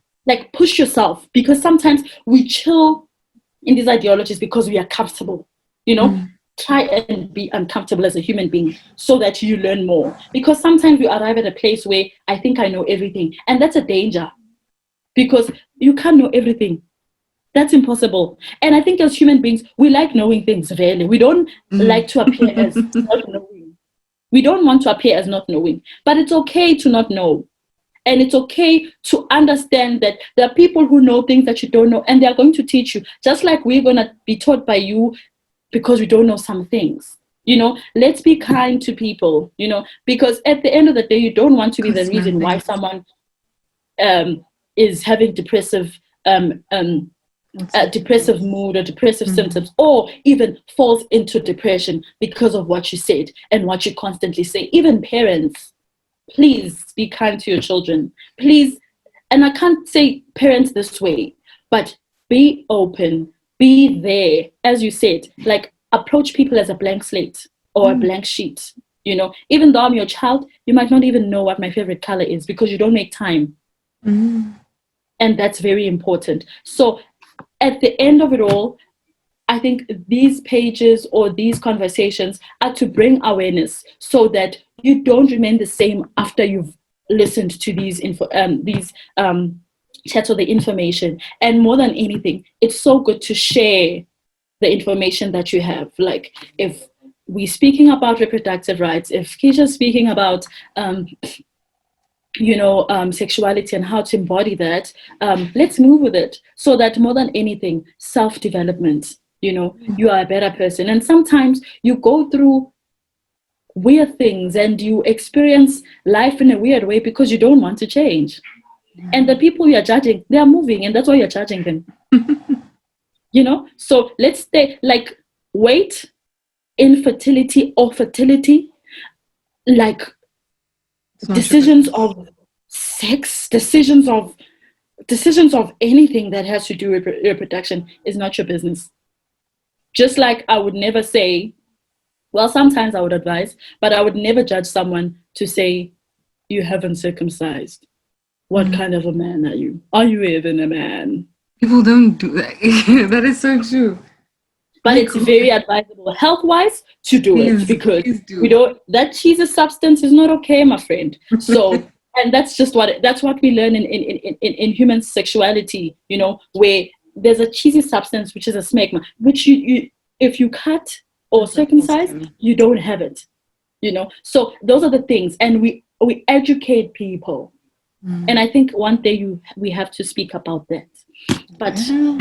push yourself, because sometimes we chill in these ideologies because we are comfortable, Try and be uncomfortable as a human being so that you learn more, because sometimes we arrive at a place where I think I know everything, and that's a danger, because you can't know everything. That's impossible. And I think as human beings, we like knowing things, really. We don't like to appear as not knowing. We don't want to appear as not knowing, but it's okay to not know. And it's okay to understand that there are people who know things that you don't know, and they're going to teach you, just like we're going to be taught by you because we don't know some things. Let's be kind to people, because at the end of the day, you don't want to be the reason why someone is having depressive mood or depressive symptoms, or even falls into depression because of what you said and what you constantly say. Even parents, please be kind to your children. Please, and I can't say parents this way, but be open, be there. As you said, approach people as a blank slate or a blank sheet. Even though I'm your child, you might not even know what my favorite color is because you don't make time. And that's very important. So at the end of it all, I think these pages or these conversations are to bring awareness so that you don't remain the same after you've listened to these chats or the information. And more than anything, it's so good to share the information that you have. Like, if we're speaking about reproductive rights, if Keisha's speaking about sexuality and how to embody that, let's move with it, so that more than anything, self-development, you are a better person. And sometimes you go through weird things and you experience life in a weird way because you don't want to change. And the people you're judging, they are moving, and that's why you're judging them. So let's stay, weight, infertility or fertility, decisions of sex, decisions of anything that has to do with reproduction is not your business. Just like I would never say, well, sometimes I would advise, but I would never judge someone to say, you haven't circumcised. What kind of a man are you? Are you even a man? People don't do that. That is so true. But it's very advisable health-wise to do it, because that cheesy substance is not okay, my friend. So, and that's what we learn in human sexuality, where there's a cheesy substance, which is a smegma, which you if you cut or circumcise, you don't have it, So those are the things, and we educate people. And I think one day we have to speak about that. But that's we'll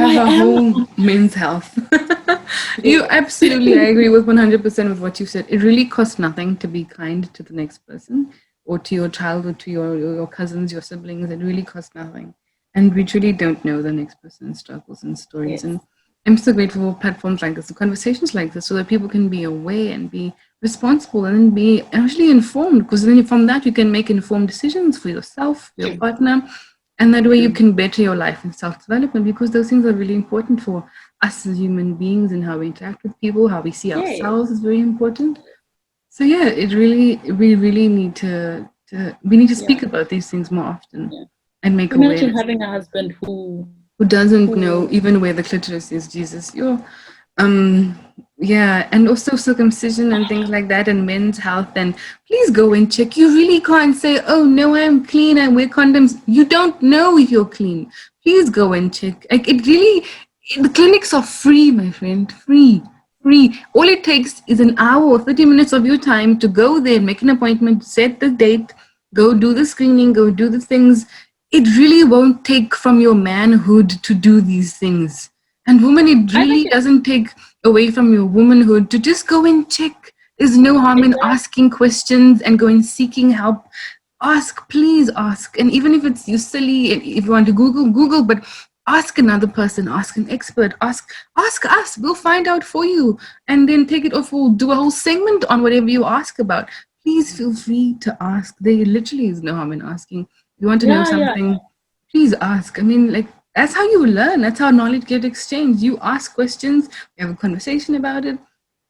why have a whole men's health. I agree with 100% with what you said. It really costs nothing to be kind to the next person, or to your child, or to your cousins, your siblings. It really costs nothing. And we truly don't know the next person's struggles and stories. Yes. And I'm so grateful for platforms like this and conversations like this, so that people can be aware and be responsible and be actually informed, because then from that you can make informed decisions for yourself, for your partner, and that way you can better your life and self-development, because those things are really important for us as human beings, and how we interact with people, how we see ourselves is very important. So yeah, we really need to speak about these things more often Yeah. and make Imagine awareness. having a husband Who doesn't know who even where the clitoris is? Jesus, um, yeah, and also circumcision and things like that, and men's health. And please go and check. You really can't say, "Oh no, I'm clean. I wear condoms." You don't know if you're clean. Please go and check. Like it really, the clinics are free, my friend. Free. Free. All it takes is an hour or 30 minutes of your time to go there, make an appointment, set the date, go do the screening, go do the things. It really won't take from your manhood to do these things. And woman, it I think really doesn't take away from your womanhood to just go and check. There's no harm in exactly. asking questions and going seeking help. Ask, please ask. And even if it's you silly, if you want to Google, but ask another person, ask an expert, ask us. We'll find out for you. And then take it off. We'll do a whole segment on whatever you ask about. Please feel free to ask. There literally is no harm in asking. If you want to know Yeah. something, please ask. I mean, like, that's how you learn. That's how knowledge get exchanged. You ask questions, we have a conversation about it,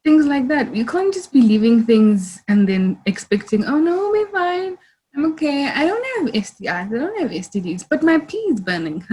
things like that. You can't just be leaving things and then expecting, oh no, we're fine. I'm okay. I don't have STIs. I don't have STDs, but my pee is burning.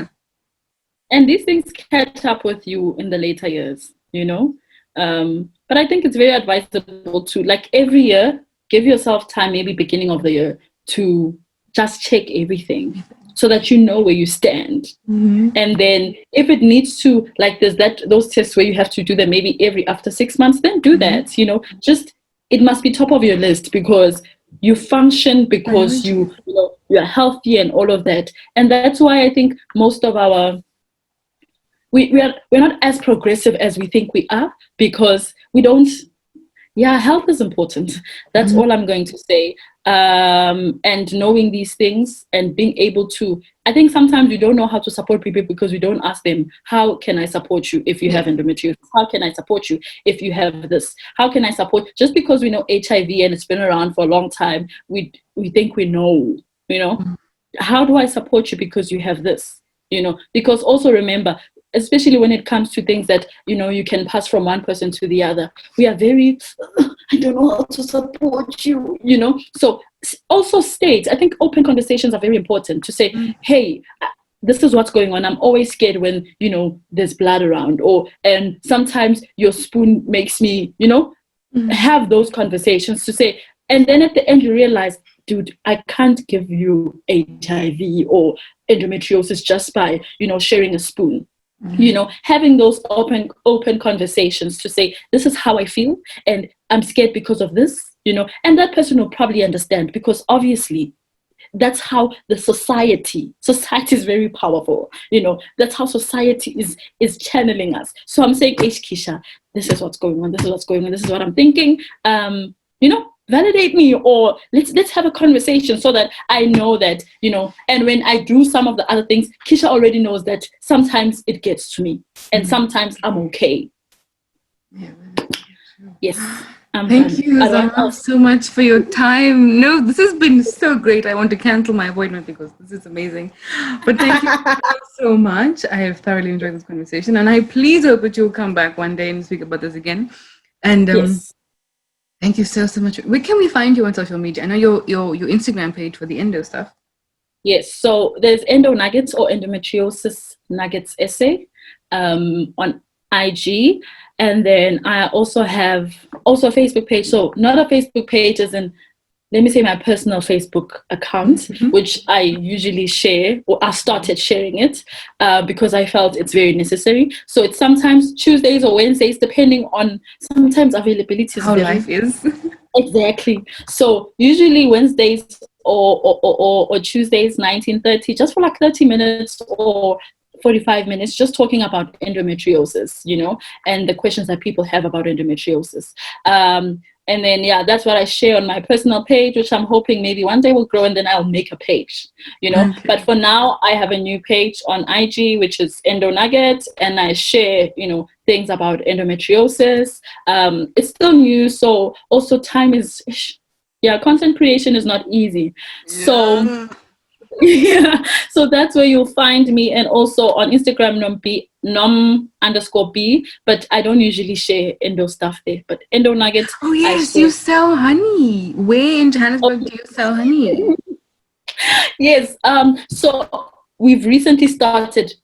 And these things catch up with you in the later years, but I think it's very advisable to, like, every year, give yourself time, maybe beginning of the year, to just check everything so that you know where you stand. Mm-hmm. And then if it needs to, like, there's those tests where you have to do them maybe every after 6 months, then do that. Just, it must be top of your list, because you function, because Priority. you're healthy and all of that. And that's why I think most of our, we're not as progressive as we think we are, because we don't, yeah, health is important. That's Mm-hmm. all I'm going to say. And knowing these things and being able to, I think sometimes we don't know how to support people because we don't ask them, how can I support you if you have Yeah. endometriosis? How can I support you if you have this? How can I support? Just because we know HIV and it's been around for a long time, we think we know, you know. How do I support you because you have this? Because also remember, especially when it comes to things that you can pass from one person to the other, we are very, I don't know how to support you. So also state, I think open conversations are very important, to say, Mm-hmm. hey, this is what's going on. I'm always scared when there's blood around, and sometimes your spoon makes me have those conversations, to say, and then at the end you realize, dude, I can't give you HIV or endometriosis just by sharing a spoon. Having those open conversations, to say, this is how I feel, and I'm scared because of this, and that person will probably understand, because obviously that's how the society is very powerful. That's how society is channeling us. So I'm saying, hey, Keisha, this is what's going on, this is what's going on, this is what I'm thinking. Validate me, or let's have a conversation, so that I know that, and when I do some of the other things, Keisha already knows that sometimes it gets to me, and sometimes I'm okay. Yeah. Yes, I'm Thank done. you, Otherwise, Zama, so much for your time. No, this has been so great. I want to cancel my appointment because this is amazing. But thank you so much. I have thoroughly enjoyed this conversation, and I please hope that you'll come back one day and speak about this again. And yes. thank you so much. Where can we find you on social media? I know your Instagram page for the endo stuff. Yes, so there's Endo Nuggets, or Endometriosis Nuggets Essay, on IG, and then I also have a Facebook page. So not a Facebook page as in, let me say, my personal Facebook account, which I usually share, or I started sharing it, because I felt it's very necessary. So it's sometimes Tuesdays or Wednesdays, depending on, sometimes availability is How very, life is. exactly. So usually Wednesdays or Tuesdays, 19:30, just for like 30 minutes or 45 minutes, just talking about endometriosis, and the questions that people have about endometriosis. And then, yeah, that's what I share on my personal page, which I'm hoping maybe one day will grow, and then I'll make a page. Okay. But for now, I have a new page on IG, which is Endo Nugget, and I share, things about endometriosis. It's still new, so also time is, yeah, content creation is not easy. So Yeah. Yeah, so that's where you'll find me, and also on Instagram, nom_b, but I don't usually share endo stuff there. But endo nuggets, Oh I yes, you share. sell honey. Where in Johannesburg do you sell honey? Yes. So we've recently started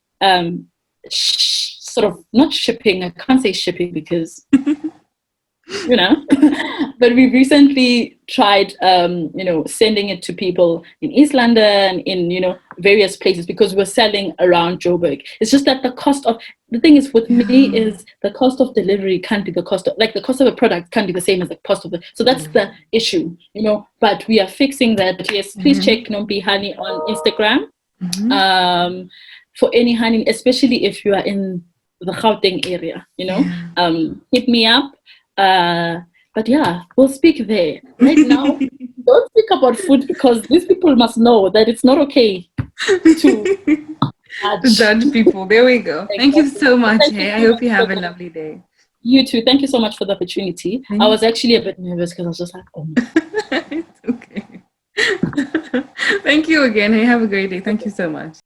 sort of not shipping. I can't say shipping because you know, but we recently tried, sending it to people in East London, in, various places, because we're selling around Joburg. It's just that the thing is with me is the cost of delivery can't be the cost of, like, the cost of a product can't be the same as the cost of so that's the issue, but we are fixing that. Yes, please check Nombi Honey on Instagram. For any honey, especially if you are in the Gauteng area, hit me up. But yeah, we'll speak there. Right now, don't speak about food, because these people must know that it's not okay to judge people. There we go. Exactly. Thank you so much. Thank you I so hope you much have for a lovely day. You too. Thank you so much for the opportunity. I was actually a bit nervous because I was just like, oh my. It's okay. Thank you again. Hey, have a great day. Thank you so much.